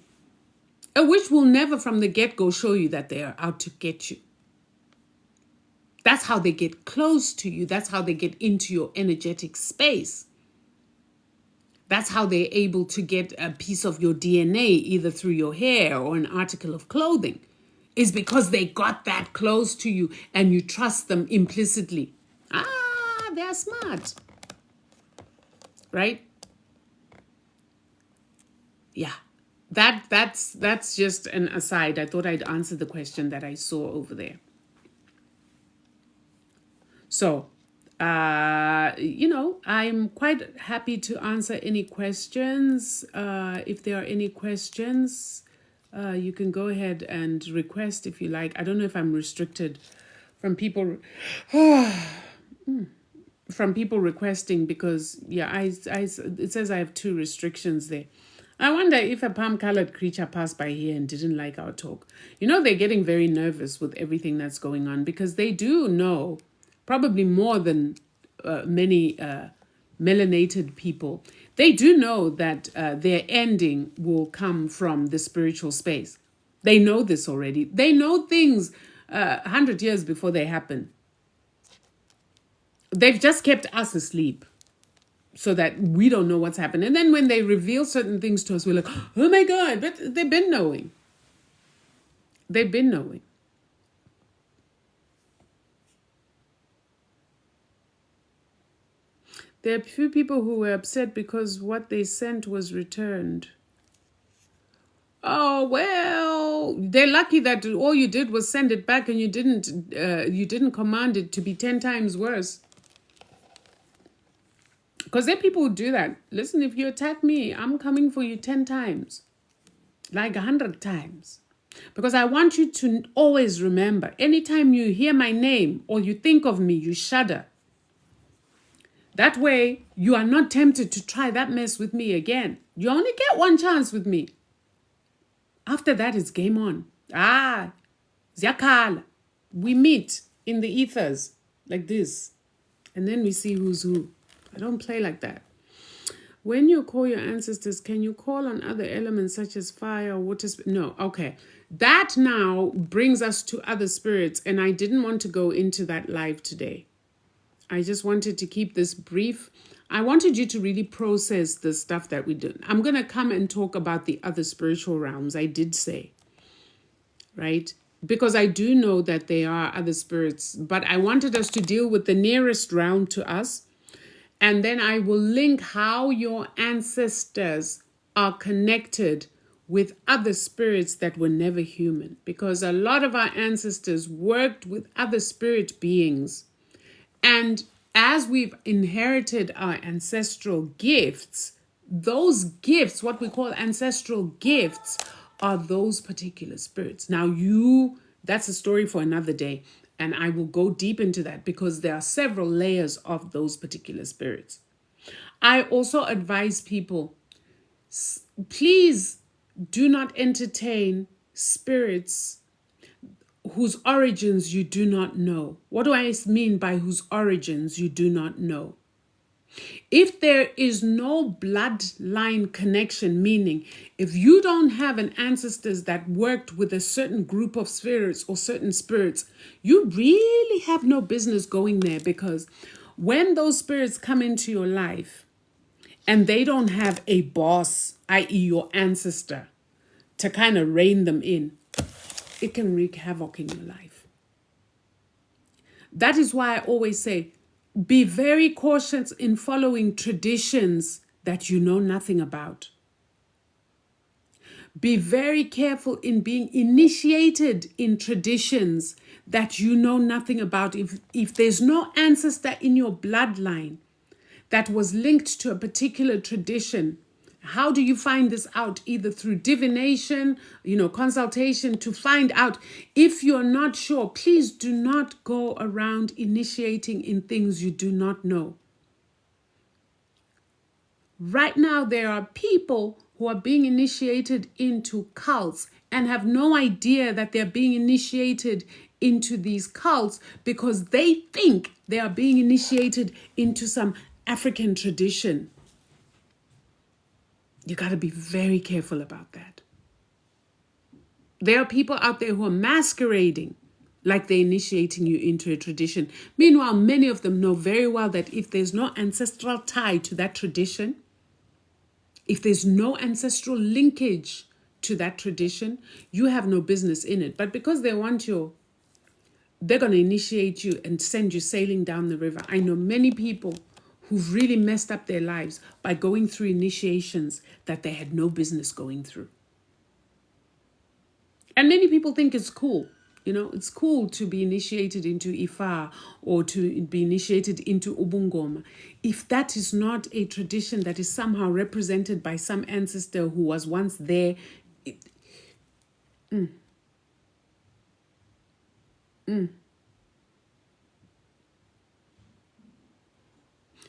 A witch will never from the get-go show you that they are out to get you. That's how they get close to you. That's how they get into your energetic space. That's how they're able to get a piece of your DNA, either through your hair or an article of clothing, is because they got that close to you and you trust them implicitly. They're smart. Right? Yeah. That's just an aside. I thought I'd answer the question that I saw over there. So, I'm quite happy to answer any questions. If there are any questions, you can go ahead and request if you like. I don't know if I'm restricted from people requesting because, it says I have 2 restrictions there. I wonder if a palm-colored creature passed by here and didn't like our talk. You know, they're getting very nervous with everything that's going on because they do know, probably more than many melanated people, they do know that their ending will come from the spiritual space. They know this already. They know things 100 years before they happen. They've just kept us asleep so that we don't know what's happened. And then when they reveal certain things to us, we're like, oh my God, but they've been knowing. They've been knowing. There are a few people who were upset because what they sent was returned. Oh, well, they're lucky that all you did was send it back and you didn't command it to be 10 times worse. Because there are people who do that. Listen, if you attack me, I'm coming for you 10 times. Like 100 times. Because I want you to always remember, anytime you hear my name or you think of me, you shudder. That way, you are not tempted to try that mess with me again. You only get one chance with me. After that, it's game on. Ziyakhala. We meet in the ethers like this. And then we see who's who. I don't play like that. When you call your ancestors, can you call on other elements such as fire, water? No, okay. That now brings us to other spirits. And I didn't want to go into that live today. I just wanted to keep this brief. I wanted you to really process the stuff that we did. I'm going to come and talk about the other spiritual realms. I did say, right? Because I do know that there are other spirits, but I wanted us to deal with the nearest realm to us. And then I will link how your ancestors are connected with other spirits that were never human. Because a lot of our ancestors worked with other spirit beings. And as we've inherited our ancestral gifts, those gifts, what we call ancestral gifts, are those particular spirits. Now that's a story for another day. And I will go deep into that because there are several layers of those particular spirits. I also advise people, please do not entertain spirits whose origins you do not know. What do I mean by whose origins you do not know? If there is no bloodline connection, meaning if you don't have an ancestors that worked with a certain group of spirits or certain spirits, you really have no business going there, because when those spirits come into your life and they don't have a boss, i.e. your ancestor, to kind of rein them in, it can wreak havoc in your life. That is why I always say, be very cautious in following traditions that you know nothing about. Be very careful in being initiated in traditions that you know nothing about. If there's no ancestor in your bloodline that was linked to a particular tradition, how do you find this out? Either through divination, consultation, to find out. If you're not sure, please do not go around initiating in things you do not know. Right now, there are people who are being initiated into cults and have no idea that they're being initiated into these cults because they think they are being initiated into some African tradition. You got to be very careful about that. There are people out there who are masquerading like they're initiating you into a tradition. Meanwhile, many of them know very well that if there's no ancestral tie to that tradition, if there's no ancestral linkage to that tradition, you have no business in it. But because they want you, they're going to initiate you and send you sailing down the river. I know many people who've really messed up their lives by going through initiations that they had no business going through. And many people think it's cool. It's cool to be initiated into Ifa or to be initiated into Ubungoma. If that is not a tradition that is somehow represented by some ancestor who was once there,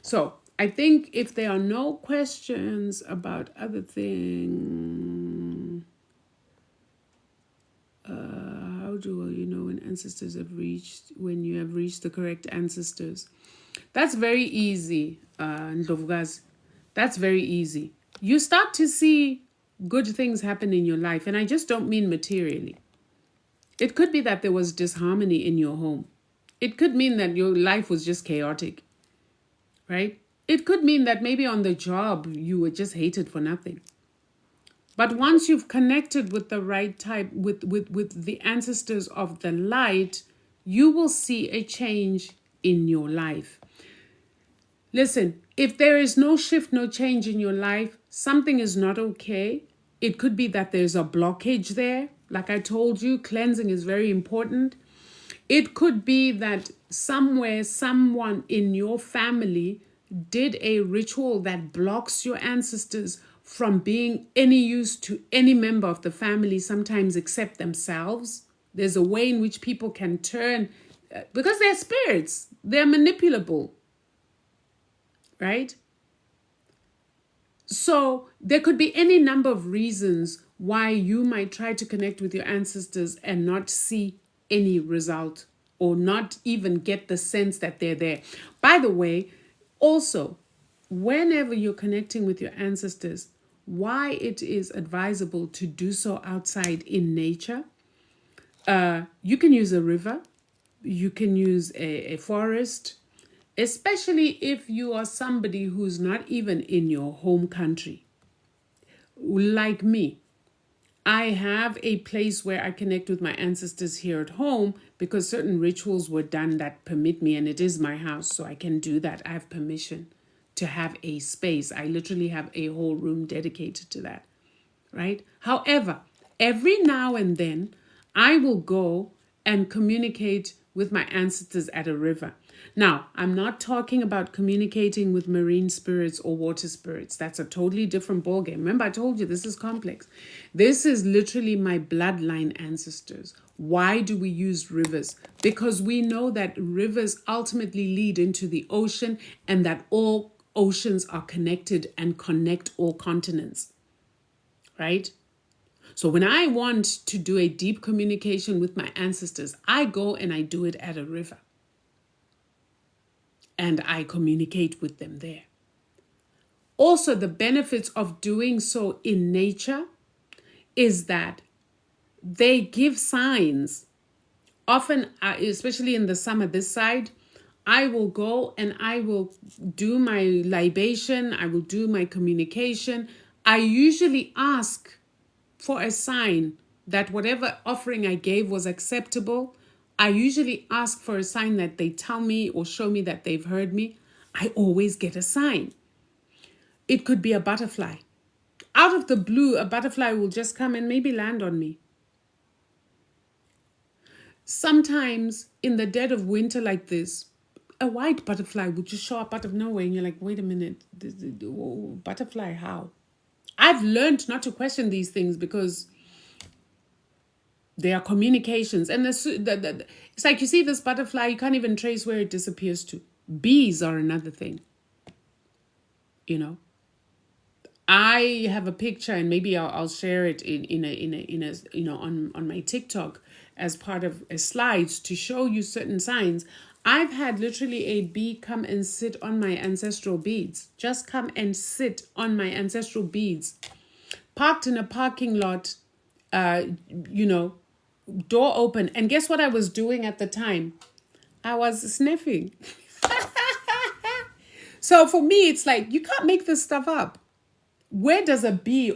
So I think if there are no questions about other things, how do you know when you have reached the correct ancestors? That's very easy, Ndlovukazi. That's very easy. You start to see good things happen in your life, and I just don't mean materially. It could be that there was disharmony in your home. It could mean that your life was just chaotic, right? It could mean that maybe on the job you were just hated for nothing. But once you've connected with the right type, with the ancestors of the light, you will see a change in your life. Listen, if there is no shift, no change in your life, something is not okay. It could be that there's a blockage there. Like I told you, cleansing is very important. It could be that somewhere, someone in your family did a ritual that blocks your ancestors from being any use to any member of the family, sometimes except themselves. There's a way in which people can turn, because they're spirits, they're manipulable. right? So there could be any number of reasons why you might try to connect with your ancestors and not see any result or not even get the sense that they're there. By the way, also, whenever you're connecting with your ancestors, why it is advisable to do so outside in nature. You can use a river, you can use a forest, especially if you are somebody who's not even in your home country. Like me, I have a place where I connect with my ancestors here at home because certain rituals were done that permit me, and it is my house, so I can do that. I have permission to have a space. I literally have a whole room dedicated to that, right? However, every now and then, I will go and communicate with my ancestors at a river. Now, I'm not talking about communicating with marine spirits or water spirits. That's a totally different ballgame. Remember, I told you this is complex. This is literally my bloodline ancestors. Why do we use rivers? Because we know that rivers ultimately lead into the ocean and that all oceans are connected and connect all continents, right? So when I want to do a deep communication with my ancestors, I go and I do it at a river. And I communicate with them there. Also, the benefits of doing so in nature is that they give signs. Often, especially in the summer this side, I will go and I will do my libation. I will do my communication. I usually ask for a sign that whatever offering I gave was acceptable. I usually ask for a sign that they tell me or show me that they've heard me. I always get a sign. It could be a butterfly. Out of the blue, a butterfly will just come and maybe land on me. Sometimes in the dead of winter like this, a white butterfly would just show up out of nowhere and you're like, wait a minute, butterfly, how? I've learned not to question these things because they are communications. And it's like you see this butterfly, you can't even trace where it disappears to. Bees are another thing. You know, I have a picture, and maybe I'll share it in a on my TikTok as part of a slide to show you certain signs. I've had literally a bee come and sit on my ancestral beads. Just come and sit on my ancestral beads. Parked in a parking lot, door open. And guess what I was doing at the time? I was sniffing. So for me, it's like, you can't make this stuff up. Where does a bee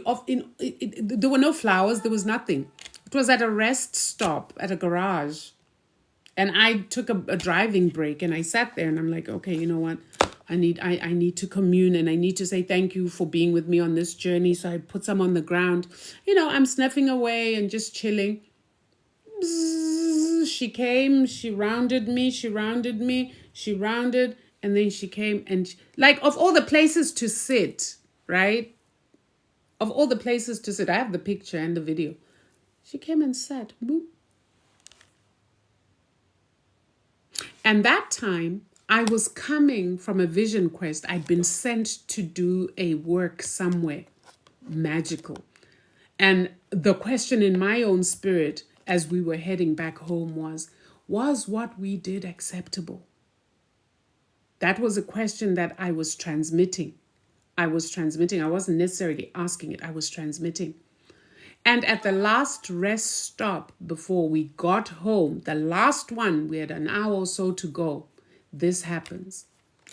there were no flowers, there was nothing. It was at a rest stop at a garage. And I took a driving break and I sat there and I'm like, okay, you know what? I need to commune and I need to say thank you for being with me on this journey. So I put some on the ground. I'm sniffing away and just chilling. Bzzz, she came, she rounded me, and then she came and like, of all the places to sit, right? Of all the places to sit, I have the picture and the video. She came and sat. Boop. And that time, I was coming from a vision quest. I'd been sent to do a work somewhere magical. And the question in my own spirit as we were heading back home was what we did acceptable? That was a question that I was transmitting. I wasn't necessarily asking it. I was transmitting. And at the last rest stop before we got home, the last one, we had an hour or so to go, this happens.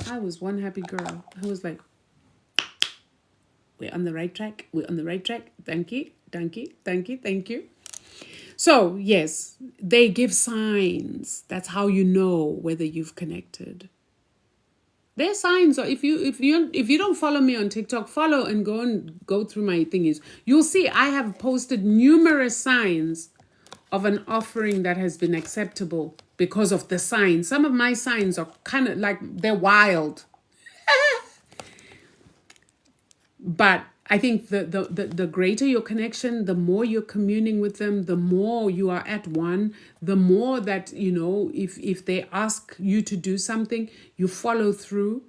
I was one happy girl. I was like, we're on the right track. We're on the right track. Thank you. Thank you. Thank you. Thank you. So yes, they give signs. That's how you know whether you've connected. Their signs are, if you don't follow me on TikTok, follow and go through my thingies. You'll see I have posted numerous signs of an offering that has been acceptable because of the signs. Some of my signs are kind of like, they're wild. But I think the greater your connection, the more you're communing with them, the more you are at one, the more that, if they ask you to do something, you follow through.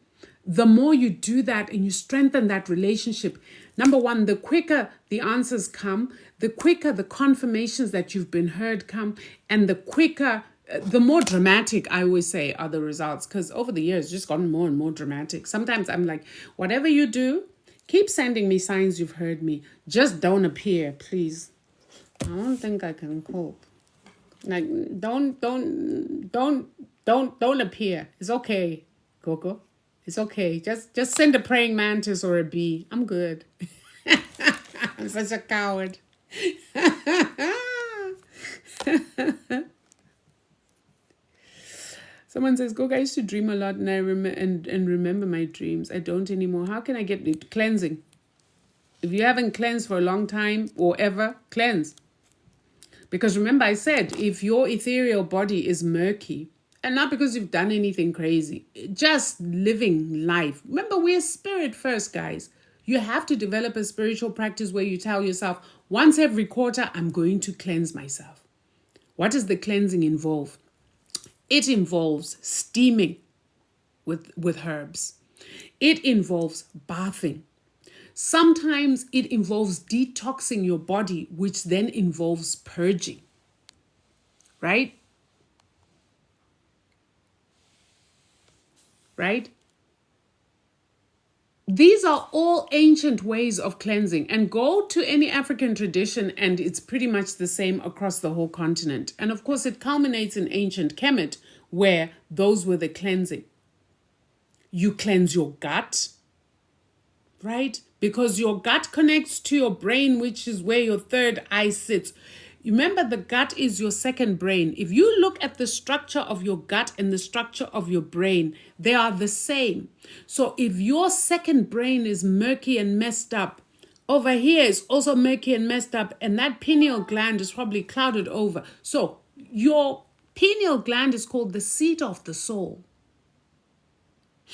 The more you do that and you strengthen that relationship, number one, the quicker the answers come, the quicker the confirmations that you've been heard come, and the quicker, the more dramatic, I always say, are the results. Because over the years, it's just gotten more and more dramatic. Sometimes I'm like, whatever you do, keep sending me signs you've heard me. Just don't appear, please. I don't think I can cope. Like, don't appear. It's okay, Coco. It's okay. Just send a praying mantis or a bee. I'm good. I'm such a coward. Someone says, Coco, I used to dream a lot and I remember my dreams. I don't anymore. How can I get it? Cleansing? If you haven't cleansed for a long time or ever, cleanse. Because remember I said, if your ethereal body is murky, and not because you've done anything crazy, just living life. Remember, we're spirit first, guys. You have to develop a spiritual practice where you tell yourself, once every quarter, I'm going to cleanse myself. What does the cleansing involve? It involves steaming with herbs. It involves bathing. Sometimes it involves detoxing your body, which then involves purging. Right? Right? These are all ancient ways of cleansing, and go to any African tradition and it's pretty much the same across the whole continent. And of course, it culminates in ancient Kemet, where those were the cleansing. You cleanse your gut, right? Because your gut connects to your brain, which is where your third eye sits. Remember, the gut is your second brain. If you look at the structure of your gut and the structure of your brain, they are the same. So if your second brain is murky and messed up, over here is also murky and messed up, and that pineal gland is probably clouded over. So your pineal gland is called the seat of the soul.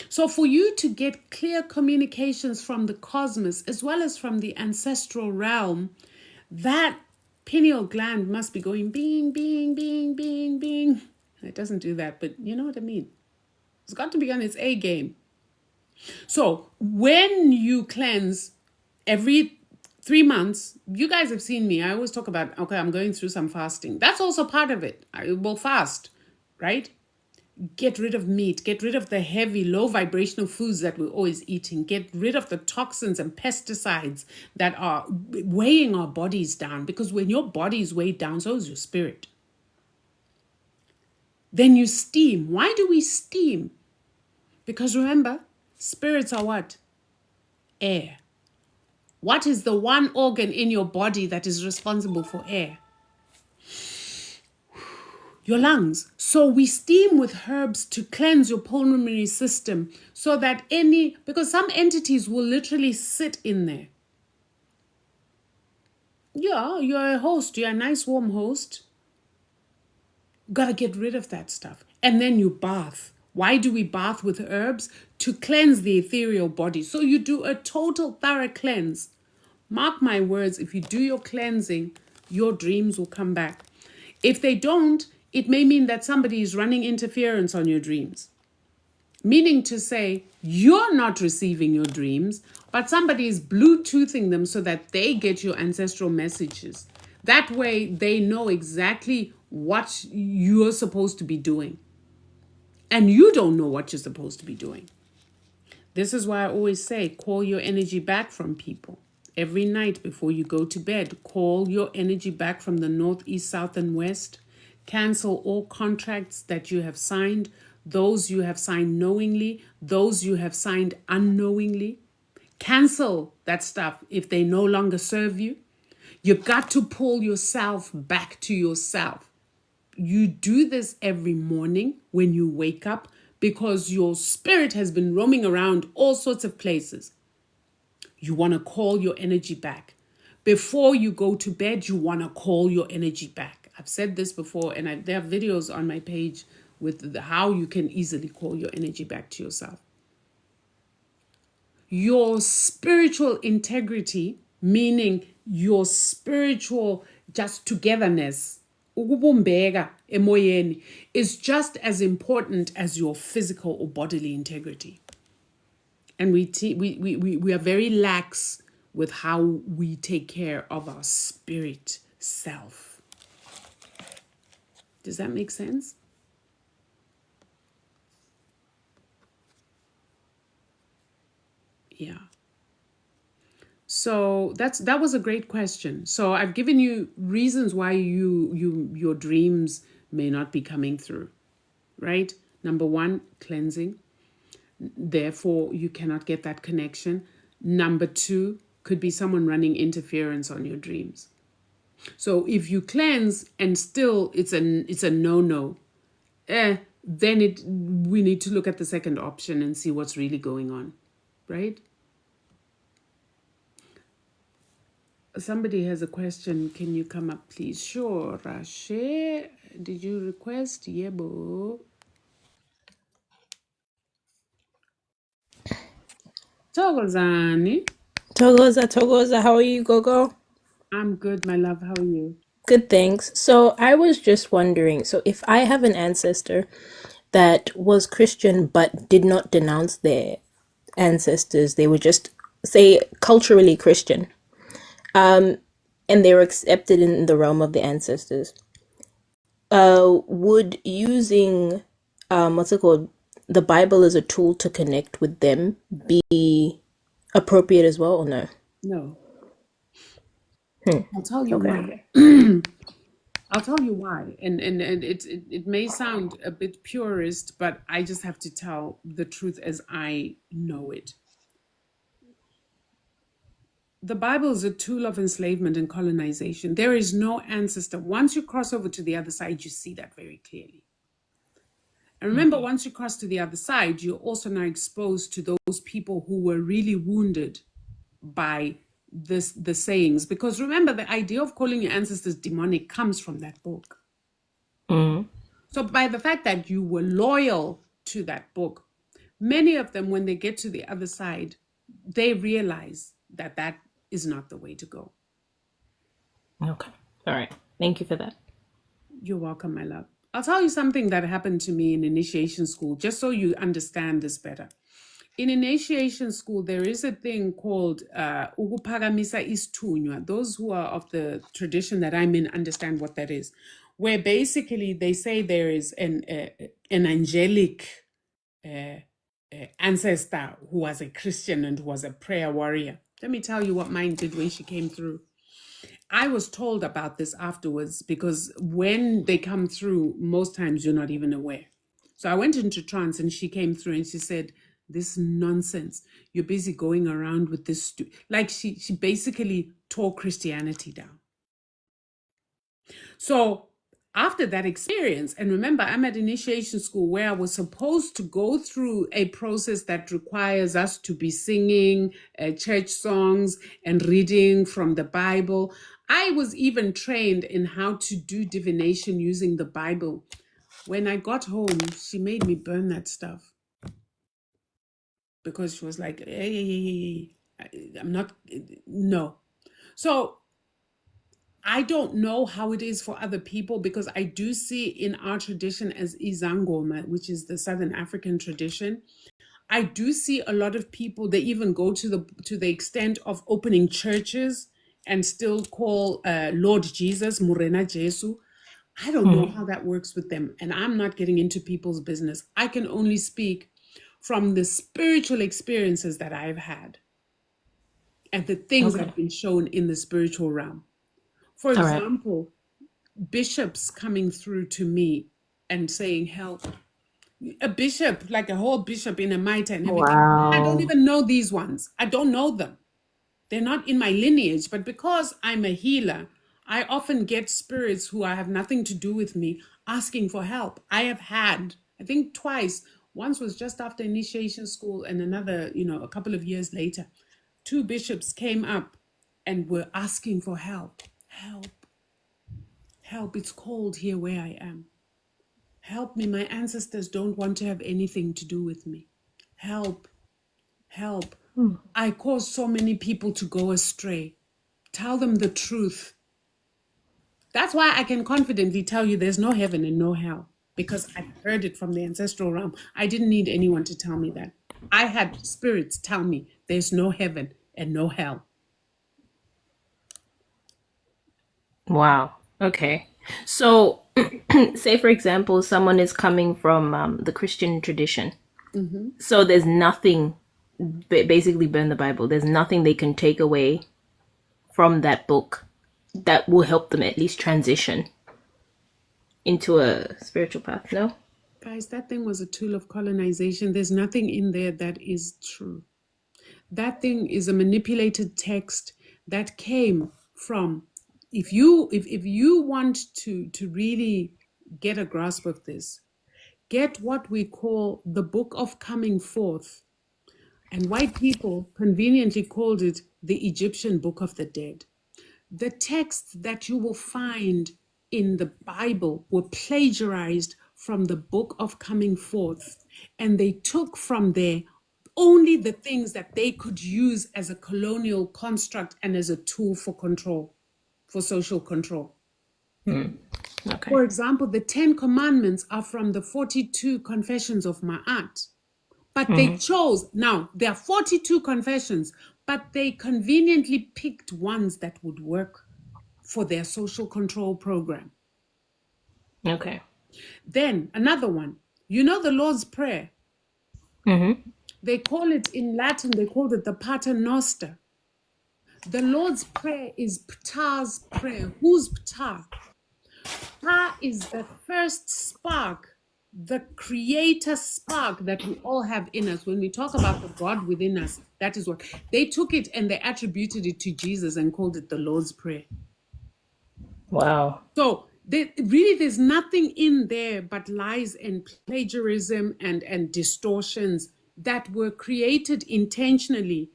So for you to get clear communications from the cosmos as well as from the ancestral realm, that pineal gland must be going bing, bing, bing, bing, bing. It doesn't do that, but you know what I mean. It's got to be on its A game. So when you cleanse every 3 months, you guys have seen me. I always talk about, okay, I'm going through some fasting. That's also part of it. I will fast, right? Get rid of meat, get rid of the heavy, low vibrational foods that we're always eating, get rid of the toxins and pesticides that are weighing our bodies down. Because when your body is weighed down, so is your spirit. Then you steam. Why do we steam? Because remember, spirits are what? Air. What is the one organ in your body that is responsible for air? Your lungs. So we steam with herbs to cleanse your pulmonary system so that because some entities will literally sit in there. Yeah, you're a host. You're a nice warm host. Got to get rid of that stuff. And then you bath. Why do we bath with herbs? To cleanse the ethereal body. So you do a total thorough cleanse. Mark my words, if you do your cleansing, your dreams will come back. If they don't, it may mean that somebody is running interference on your dreams. Meaning to say, you're not receiving your dreams, but somebody is Bluetoothing them so that they get your ancestral messages. That way, they know exactly what you're supposed to be doing. And you don't know what you're supposed to be doing. This is why I always say, call your energy back from people. Every night before you go to bed, call your energy back from the north, east, south, and west. Cancel all contracts that you have signed, those you have signed knowingly, those you have signed unknowingly. Cancel that stuff if they no longer serve you. You've got to pull yourself back to yourself. You do this every morning when you wake up because your spirit has been roaming around all sorts of places. You want to call your energy back. Before you go to bed, you want to call your energy back. I've said this before, and there are videos on my page with how you can easily call your energy back to yourself. Your spiritual integrity, meaning your spiritual just togetherness, ukubumbeka emoyeni, is just as important as your physical or bodily integrity. And we are very lax with how we take care of our spirit self. Does that make sense? Yeah. So that was a great question. So I've given you reasons why your dreams may not be coming through, right? Number one, cleansing. Therefore, you cannot get that connection. Number two, could be someone running interference on your dreams. So if you cleanse and still it's a no-no, then we need to look at the second option and see what's really going on, right? Somebody has a question. Can you come up, please? Sure, Rashe. Did you request? Yebo. Togozani. Togoza, how are you, Gogo? I'm good, my love. How are you? Good, thanks. So I was just wondering, so if I have an ancestor that was Christian but did not denounce their ancestors, they were just, say, culturally Christian, and they were accepted in the realm of the ancestors, would using, what's it called, the Bible as a tool to connect with them be appropriate as well, or no? No. I'll tell you Okay. why. I'll tell you why. And it may sound a bit purist, but I just have to tell the truth as I know it. The Bible is a tool of enslavement and colonization. There is no ancestor. Once you cross over to the other side, you see that very clearly. And remember, once you cross to the other side, you're also now exposed to those people who were really wounded by the sayings. Because remember, the idea of calling your ancestors demonic comes from that book. So by the fact that you were loyal to that book, many of them, when they get to the other side, they realize that that is not the way to go. Okay. All right. Thank you for that. You're welcome, my love. I'll tell you something that happened to me in initiation school, just so you understand this better. In initiation school, there is a thing called ukuphakamisa isithunywa. Those who are of the tradition that I'm in understand what that is, where basically they say there is an angelic ancestor who was a Christian and who was a prayer warrior. Let me tell you what mine did when she came through. I was told about this afterwards because when they come through, most times you're not even aware. So I went into trance and she came through and she said, this nonsense. You're busy going around with this. Like she basically tore Christianity down. So after that experience, and remember, I'm at initiation school where I was supposed to go through a process that requires us to be singing church songs and reading from the Bible. I was even trained in how to do divination using the Bible. When I got home, she made me burn that stuff because she was like, hey, I'm not, no. So I don't know how it is for other people because I do see in our tradition as Izangoma, which is the Southern African tradition, I do see a lot of people, they even go to the extent of opening churches and still call Lord Jesus, Morena Jesu. I don't know how that works with them. And I'm not getting into people's business. I can only speak from the spiritual experiences that I've had and the things that have been shown in the spiritual realm. For example, bishops coming through to me and saying, help. A bishop, like a whole bishop in a mitre and everything. Wow. I don't even know these ones. I don't know them. They're not in my lineage. But because I'm a healer, I often get spirits who have nothing to do with me asking for help. I have had, I think twice. Once was just after initiation school and another, a couple of years later. 2 bishops came up and were asking for help. Help. Help, it's cold here where I am. Help me, my ancestors don't want to have anything to do with me. Help, help. I cause so many people to go astray. Tell them the truth. That's why I can confidently tell you there's no heaven and no hell, because I've heard it from the ancestral realm. I didn't need anyone to tell me that. I had spirits tell me there's no heaven and no hell. Wow. Okay. So, say for example, someone is coming from the Christian tradition. Mm-hmm. So there's nothing, basically, burn the Bible. There's nothing they can take away from that book that will help them at least transition into a spiritual path. No. Guys, that thing was a tool of colonization. There's nothing in there that is true. That thing is a manipulated text that came from, if you want to really get a grasp of this, get what we call the Book of Coming Forth. And white people conveniently called it the Egyptian Book of the Dead. The texts that you will find in the Bible were plagiarized from the Book of Coming Forth, and they took from there only the things that they could use as a colonial construct and as a tool for control, for social control. Okay. For example, the 10 Commandments are from the 42 Confessions of Ma'at. But they chose, now there are 42 confessions, but they conveniently picked ones that would work for their social control program. Okay. Then another one, you know the Lord's Prayer. They call it in Latin, they called it the Pater Noster. The Lord's Prayer is Ptah's prayer. Who's Ptah? Ptah is the first spark, the creator spark that we all have in us. When we talk about the God within us, that is what they took it, and they attributed it to Jesus and called it the Lord's Prayer. Wow. So there's nothing in there but lies and plagiarism and distortions that were created intentionally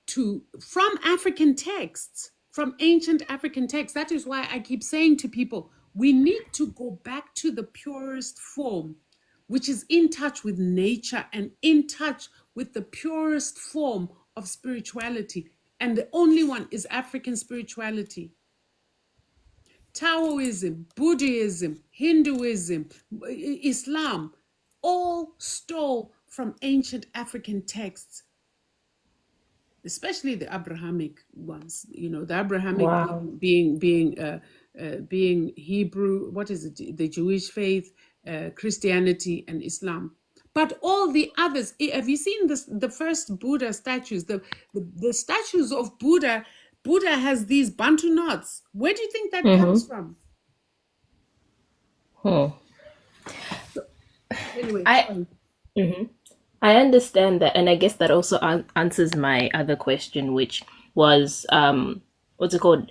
from African texts, from ancient African texts. That is why I keep saying to people, we need to go back to the purest form, which is in touch with nature and in touch with the purest form of spirituality. And the only one is African spirituality. Taoism, Buddhism, Hinduism, Islam, all stole from ancient African texts, especially the Abrahamic ones. You know, the Abrahamic Wow. being Hebrew, what is it? The Jewish faith, Christianity, and Islam. But all the others, have you seen this? The first Buddha statues, the statues of Buddha. Buddha has these Bantu knots. Where do you think that comes from? Anyway, I sorry. I understand that, and I guess that also answers my other question, which was what's it called?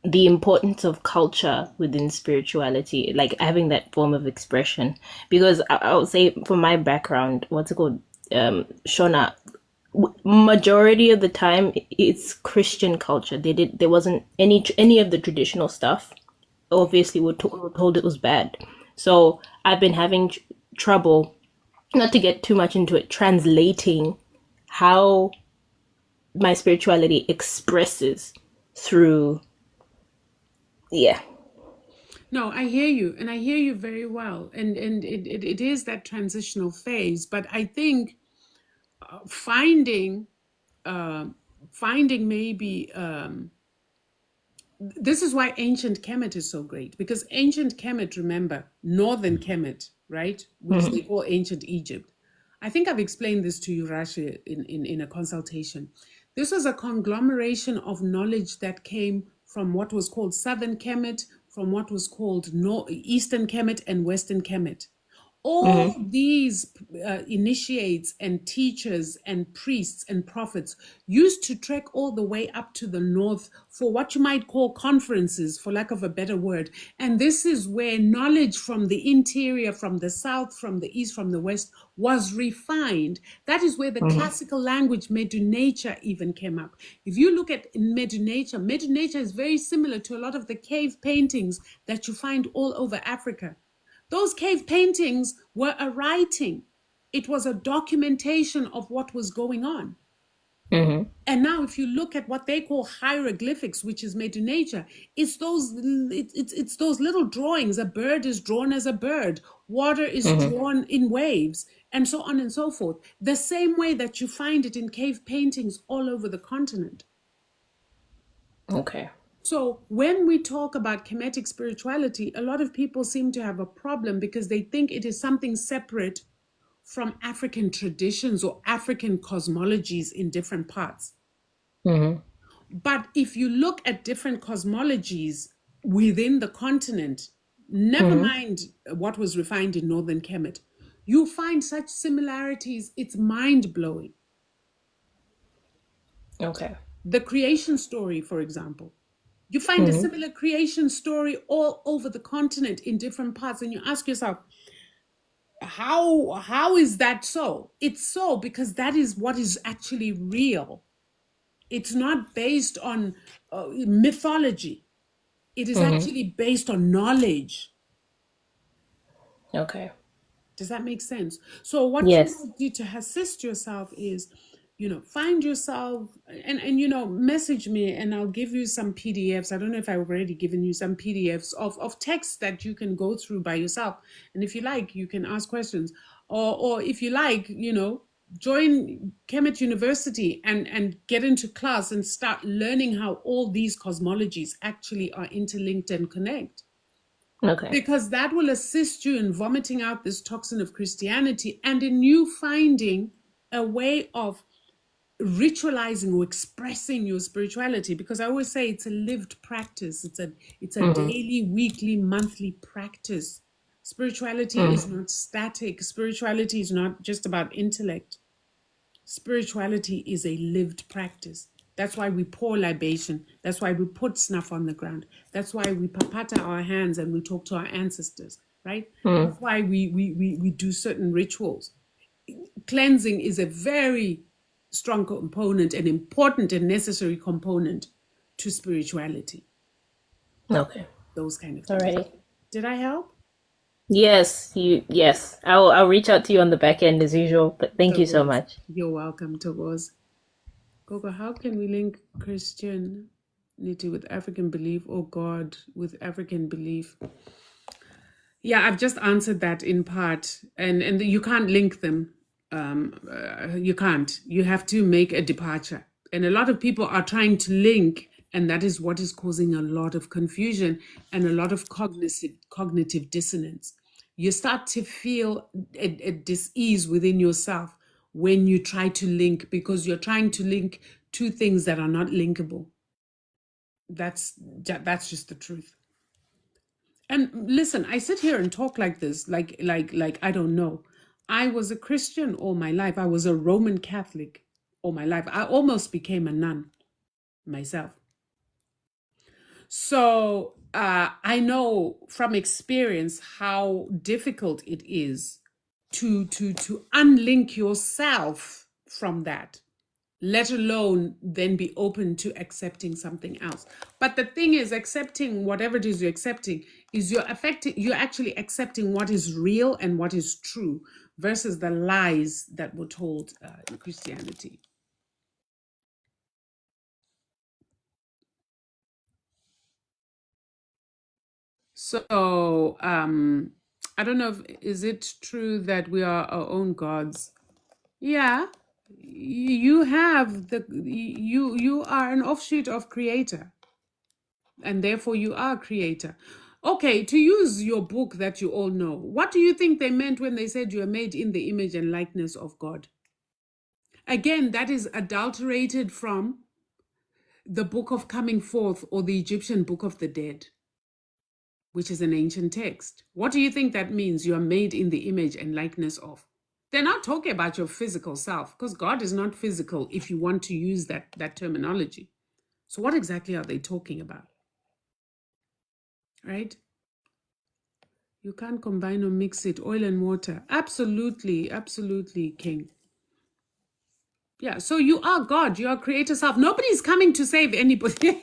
The importance of culture within spirituality, like having that form of expression. Because I would say, from my background, what's it called? Shona, majority of the time it's Christian culture. There wasn't any of the traditional stuff. Obviously, we're told it was bad. So I've been having trouble, not to get too much into it, translating how my spirituality expresses through, yeah. No, I hear you, and I hear you very well. And it is that transitional phase. But I think finding maybe this is why ancient Kemet is so great, because ancient Kemet, remember, northern Kemet, right, which they call ancient Egypt. I think I've explained this to you, Rashi, in a consultation. This was a conglomeration of knowledge that came from what was called southern Kemet, from what was called eastern Kemet, and western Kemet. All these initiates and teachers and priests and prophets used to trek all the way up to the north for what you might call conferences, for lack of a better word. And this is where knowledge from the interior, from the south, from the east, from the west was refined. That is where the classical language Medu Nature even came up. If you look at Medu Nature is very similar to a lot of the cave paintings that you find all over Africa. Those cave paintings were a writing. It was a documentation of what was going on. Mm-hmm. And now, if you look at what they call hieroglyphics, which is made in nature, it's those little drawings. A bird is drawn as a bird. Water is Mm-hmm. drawn in waves, and so on and so forth. The same way that you find it in cave paintings all over the continent. Okay. So when we talk about Kemetic spirituality, a lot of people seem to have a problem because they think it is something separate from African traditions or African cosmologies in different parts. Mm-hmm. But if you look at different cosmologies within the continent, never Mm-hmm. mind what was refined in northern Kemet, you find such similarities, it's mind blowing. Okay. The creation story, for example, you find a Mm-hmm. similar creation story all over the continent in different parts, and you ask yourself, how is that so? It's so because that is what is actually real. It's not based on mythology. It is Mm-hmm. actually based on knowledge. Okay. Does that make sense? So what you Yes. might do to assist yourself is, find yourself and message me and I'll give you some PDFs. I don't know if I've already given you some PDFs of texts that you can go through by yourself. And if you like, you can ask questions. Or if you like, join Kemet University and get into class and start learning how all these cosmologies actually are interlinked and connect, Okay. because that will assist you in vomiting out this toxin of Christianity and in you finding a way of ritualizing or expressing your spirituality. Because I always say it's a lived practice. It's a Mm-hmm. daily, weekly, monthly practice. Spirituality is Mm-hmm. not static. Spirituality is not just about intellect. Spirituality is a lived practice. That's why we pour libation. That's why we put snuff on the ground. That's why we papata our hands and we talk to our ancestors, right? Mm-hmm. That's why we do certain rituals. Cleansing is a very strong component, an important and necessary component to spirituality. Okay. Those kind of things. Alrighty. Did I help? Yes. I'll reach out to you on the back end as usual, but thank you so Togos. much. You're welcome, Togos. Gogo, how can we link Christianity with African belief or God with African belief? Yeah, I've just answered that in part, and you can't link them. You can't. You have to make a departure, and a lot of people are trying to link, and that is what is causing a lot of confusion and a lot of cognitive dissonance. You start to feel a dis-ease within yourself when you try to link, because you're trying to link two things that are not linkable. That's just the truth. And listen, I sit here and talk like this, like I don't know. I was a Christian all my life. I was a Roman Catholic all my life. I almost became a nun myself. So I know from experience how difficult it is to unlink yourself from that, let alone then be open to accepting something else. But the thing is, accepting whatever it is you're accepting is you're actually accepting what is real and what is true versus the lies that were told in Christianity. So I don't know if is it true that we are our own gods? Yeah, you have you are an offshoot of creator, and therefore you are a creator. Okay, to use your book that you all know, what do you think they meant when they said you are made in the image and likeness of God? Again, that is adulterated from the book of Coming Forth or the Egyptian Book of the Dead, which is an ancient text. What do you think that means? You are made in the image and likeness of. They're not talking about your physical self, because God is not physical if you want to use that terminology. So what exactly are they talking about? Right? You can't combine or mix it, oil and water. Absolutely, absolutely, King. Yeah, so you are God, you are creator self. Nobody's coming to save anybody.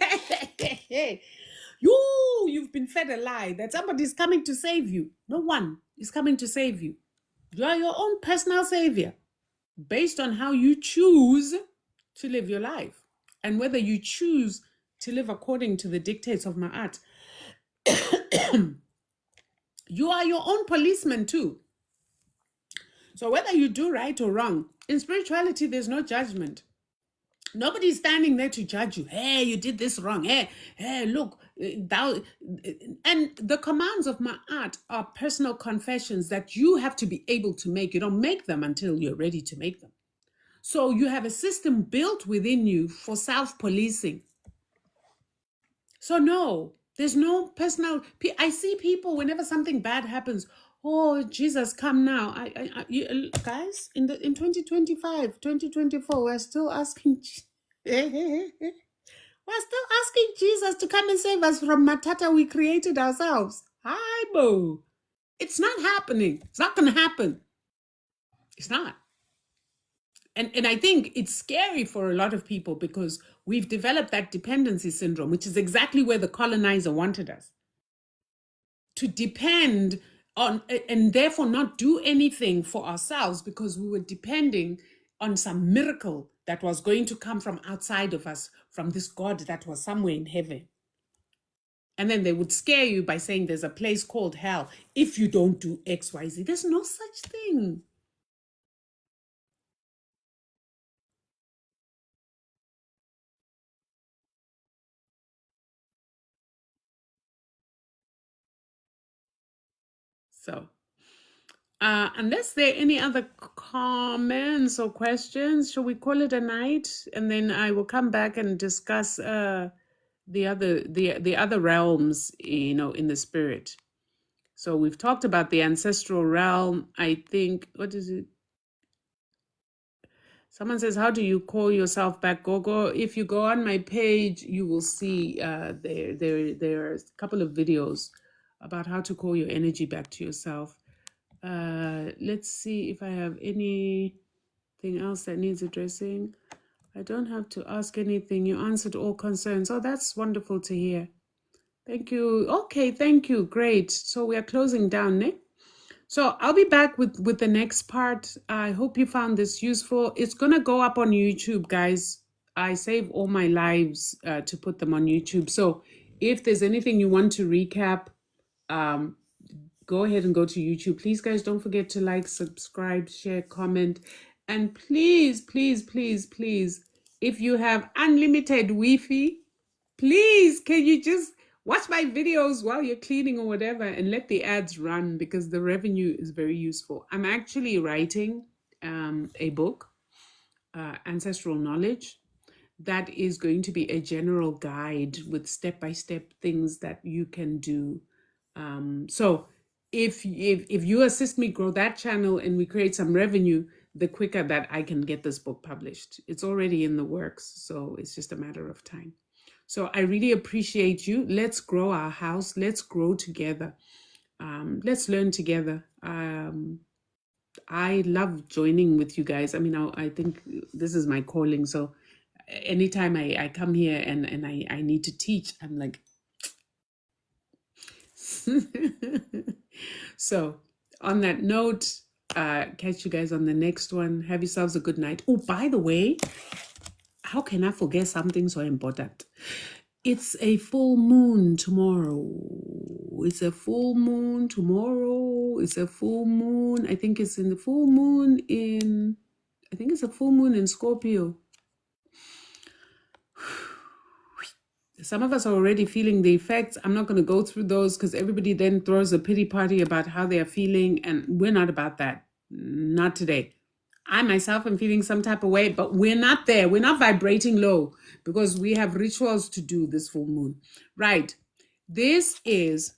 You've been fed a lie that somebody's coming to save you. No one is coming to save you. You are your own personal savior based on how you choose to live your life. And whether you choose to live according to the dictates of Ma'at, you are your own policeman too. So whether you do right or wrong, in spirituality, there's no judgment. Nobody's standing there to judge you. Hey, you did this wrong. Hey, look, thou. And the commands of Ma'at are personal confessions that you have to be able to make. You don't make them until you're ready to make them. So you have a system built within you for self-policing. So no, there's no personal. I see people whenever something bad happens. Oh, Jesus, come now! Guys, in 2025, 2024, we're still asking. We're still asking Jesus to come and save us from matata we created ourselves. Hi, Bo. It's not happening. It's not going to happen. It's not. And I think it's scary for a lot of people because we've developed that dependency syndrome, which is exactly where the colonizer wanted us to depend on, and therefore not do anything for ourselves because we were depending on some miracle that was going to come from outside of us, from this God that was somewhere in heaven. And then they would scare you by saying there's a place called hell if you don't do X, Y, Z. There's no such thing. So, unless there are any other comments or questions, shall we call it a night? And then I will come back and discuss the other realms, in the spirit. So we've talked about the ancestral realm. I think, what is it? Someone says, how do you call yourself back, Gogo? If you go on my page, you will see there are a couple of videos about how to call your energy back to yourself. Let's see if I have anything else that needs addressing. I don't have to ask anything. You answered all concerns. Oh, that's wonderful to hear. Thank you. Okay, thank you. Great. So we are closing down, Nick. So I'll be back with the next part. I hope you found this useful. It's going to go up on YouTube, guys. I save all my lives to put them on YouTube. So if there's anything you want to recap, go ahead and go to YouTube. Please, guys, don't forget to like, subscribe, share, comment. And please, please, please, please, if you have unlimited Wi-Fi, please, can you just watch my videos while you're cleaning or whatever and let the ads run because the revenue is very useful. I'm actually writing a book, Ancestral Knowledge, that is going to be a general guide with step-by-step things that you can do. So if you assist me grow that channel and we create some revenue, the quicker that I can get this book published. It's already in the works, so it's just a matter of time. So I really appreciate you. Let's grow our house. Let's grow together. Let's learn together. I love joining with you guys. I mean, I think this is my calling. So anytime I come here and I need to teach, I'm like, so on that note, catch you guys on the next one. Have yourselves a good night. Oh, by the way, how can I forget something so important? It's a full moon tomorrow. It's a full moon tomorrow. It's a full moon. I think it's in the full moon in, I think it's a full moon in Scorpio. Some of us are already feeling the effects. I'm not going to go through those because everybody then throws a pity party about how they are feeling. And we're not about that. Not today. I myself am feeling some type of way, but we're not there. We're not vibrating low because we have rituals to do this full moon. Right. This is,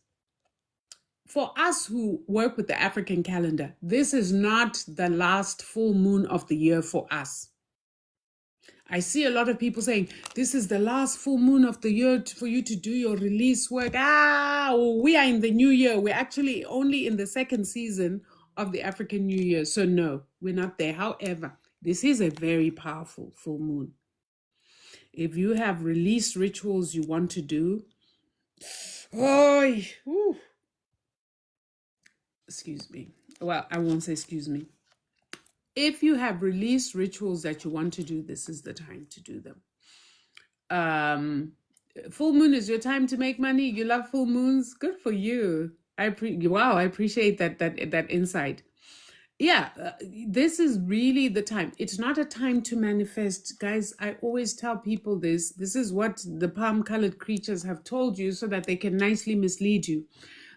for us who work with the African calendar, this is not the last full moon of the year for us. I see a lot of people saying, this is the last full moon of the year for you to do your release work. We are in the new year. We're actually only in the second season of the African New Year. So no, we're not there. However, this is a very powerful full moon. If you have release rituals you want to do, excuse me. Well, I won't say excuse me. If you have release rituals that you want to do, this is the time to do them. Full moon is your time to make money. You love full moons. Good for you. Wow, I appreciate that insight. Yeah, this is really the time. It's not a time to manifest. Guys, I always tell people this. This is what the palm-colored creatures have told you so that they can nicely mislead you.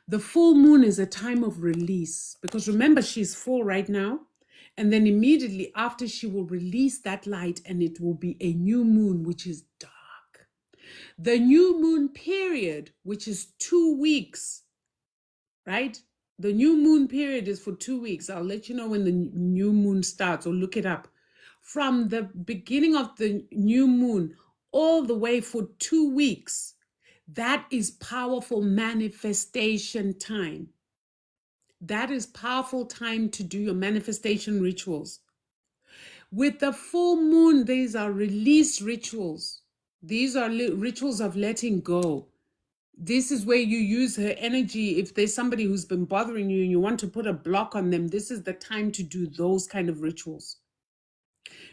The full moon is a time of release because remember, she's full right now. And then immediately after, she will release that light and it will be a new moon, which is dark. The new moon period, which is 2 weeks, right? The new moon period is for 2 weeks. I'll let you know when the new moon starts or look it up. From the beginning of the new moon all the way for 2 weeks, that is powerful manifestation time. That is powerful time to do your manifestation rituals. With the full moon, these are release rituals. These are rituals of letting go. This is where you use her energy. If there's somebody who's been bothering you and you want to put a block on them, this is the time to do those kind of rituals.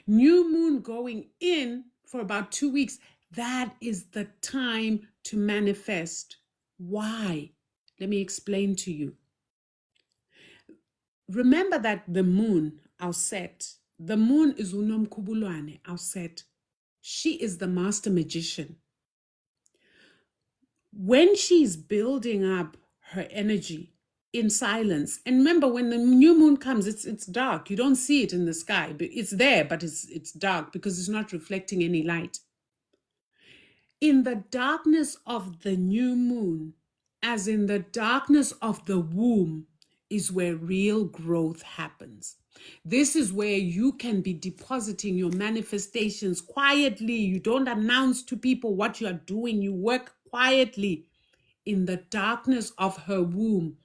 New moon going in for about 2 weeks, that is the time to manifest. Why? Let me explain to you. Remember that the moon, our set, the moon is unomkhubulwane, our set. She is the master magician. When she's building up her energy in silence, and remember when the new moon comes, it's dark. You don't see it in the sky, but it's there, but it's dark because it's not reflecting any light. In the darkness of the new moon, as in the darkness of the womb, is where real growth happens. This is where you can be depositing your manifestations quietly. You don't announce to people what you are doing. You work quietly in the darkness of her womb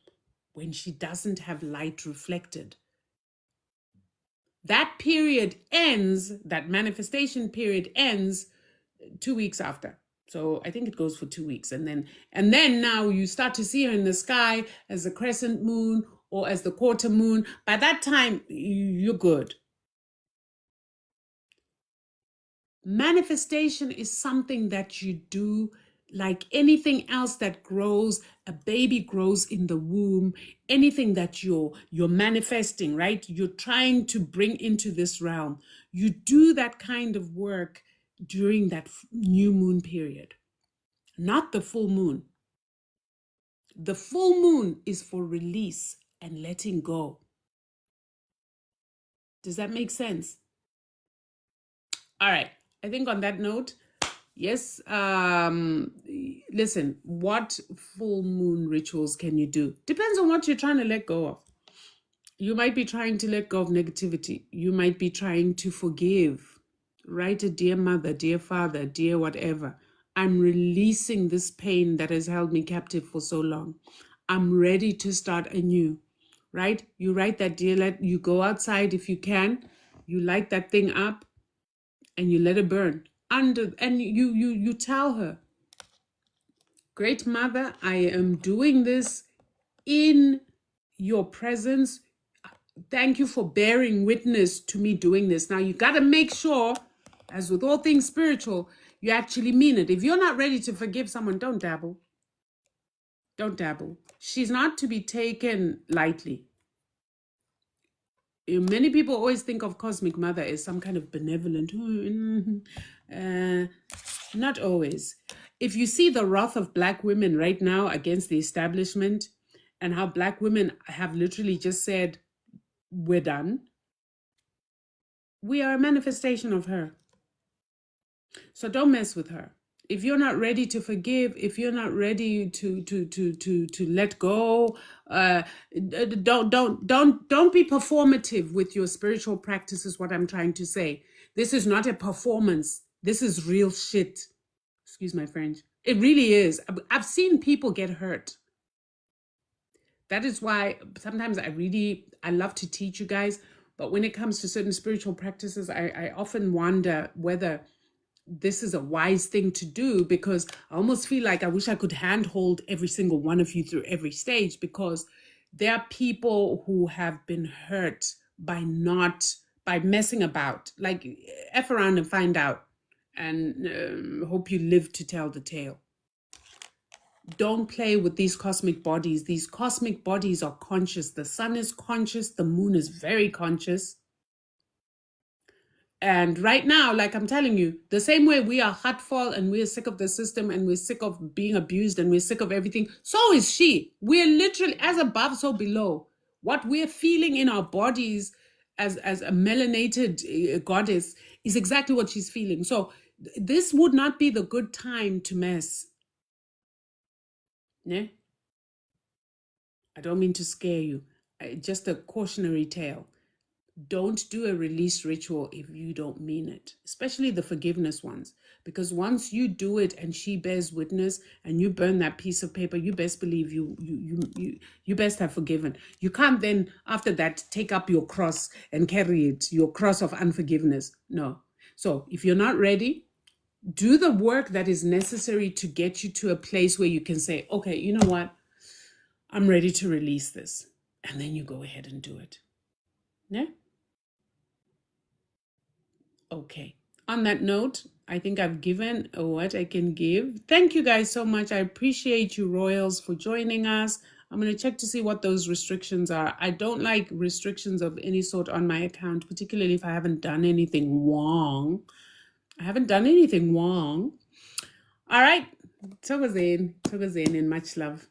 when she doesn't have light reflected. That period ends, that manifestation period ends 2 weeks after. So I think it goes for 2 weeks. And then now you start to see her in the sky as a crescent moon or as the quarter moon. By that time, you're good. Manifestation is something that you do like anything else that grows. A baby grows in the womb. Anything that you're manifesting, right? You're trying to bring into this realm. You do that kind of work during that new moon period, not the full moon. The full moon is for release and letting go. Does that make sense? All right. I think on that note, yes, listen, what full moon rituals can you do? Depends on what you're trying to let go of. You might be trying to let go of negativity. You might be trying to forgive. Write a dear mother, dear father, dear whatever. I'm releasing this pain that has held me captive for so long. I'm ready to start anew, right? You write that dear letter, you go outside if you can, you light that thing up and you let it burn. And you tell her, Great Mother, I am doing this in your presence. Thank you for bearing witness to me doing this. Now, you got to make sure, as with all things spiritual, you actually mean it. If you're not ready to forgive someone, don't dabble. Don't dabble. She's not to be taken lightly. Many people always think of Cosmic Mother as some kind of benevolent. Not always. If you see the wrath of Black women right now against the establishment and how Black women have literally just said, we're done. We are a manifestation of her. So don't mess with her. If you're not ready to forgive, if you're not ready to let go, don't be performative with your spiritual practice is what I'm trying to say. This is not a performance. This is real shit. Excuse my French. It really is. I've seen people get hurt. That is why sometimes I love to teach you guys, but when it comes to certain spiritual practices, I often wonder whether this is a wise thing to do, because I almost feel like I wish I could handhold every single one of you through every stage, because there are people who have been hurt by not by messing about. Like, F around and find out. And hope you live to tell the tale. Don't play with these cosmic bodies. These cosmic bodies are conscious. The sun is conscious. The moon is very conscious. And right now, like I'm telling you, the same way we are hurtful and we're sick of the system and we're sick of being abused and we're sick of everything, so is she. We're literally as above, so below. What we're feeling in our bodies as a melanated goddess is exactly what she's feeling. So this would not be the good time to mess. Yeah? I don't mean to scare you. Just a cautionary tale. Don't do a release ritual if you don't mean it, especially the forgiveness ones. Because once you do it and she bears witness and you burn that piece of paper, you best believe you best have forgiven. You can't then after that take up your cross and carry it, your cross of unforgiveness. No. So if you're not ready, do the work that is necessary to get you to a place where you can say, okay, you know what? I'm ready to release this. And then you go ahead and do it. Yeah? Okay. On that note, I think I've given what I can give. Thank you guys so much. I appreciate you, Royals, for joining us. I'm going to check to see what those restrictions are. I don't like restrictions of any sort on my account, particularly if I haven't done anything wrong. I haven't done anything wrong. All right. Togozane and much love.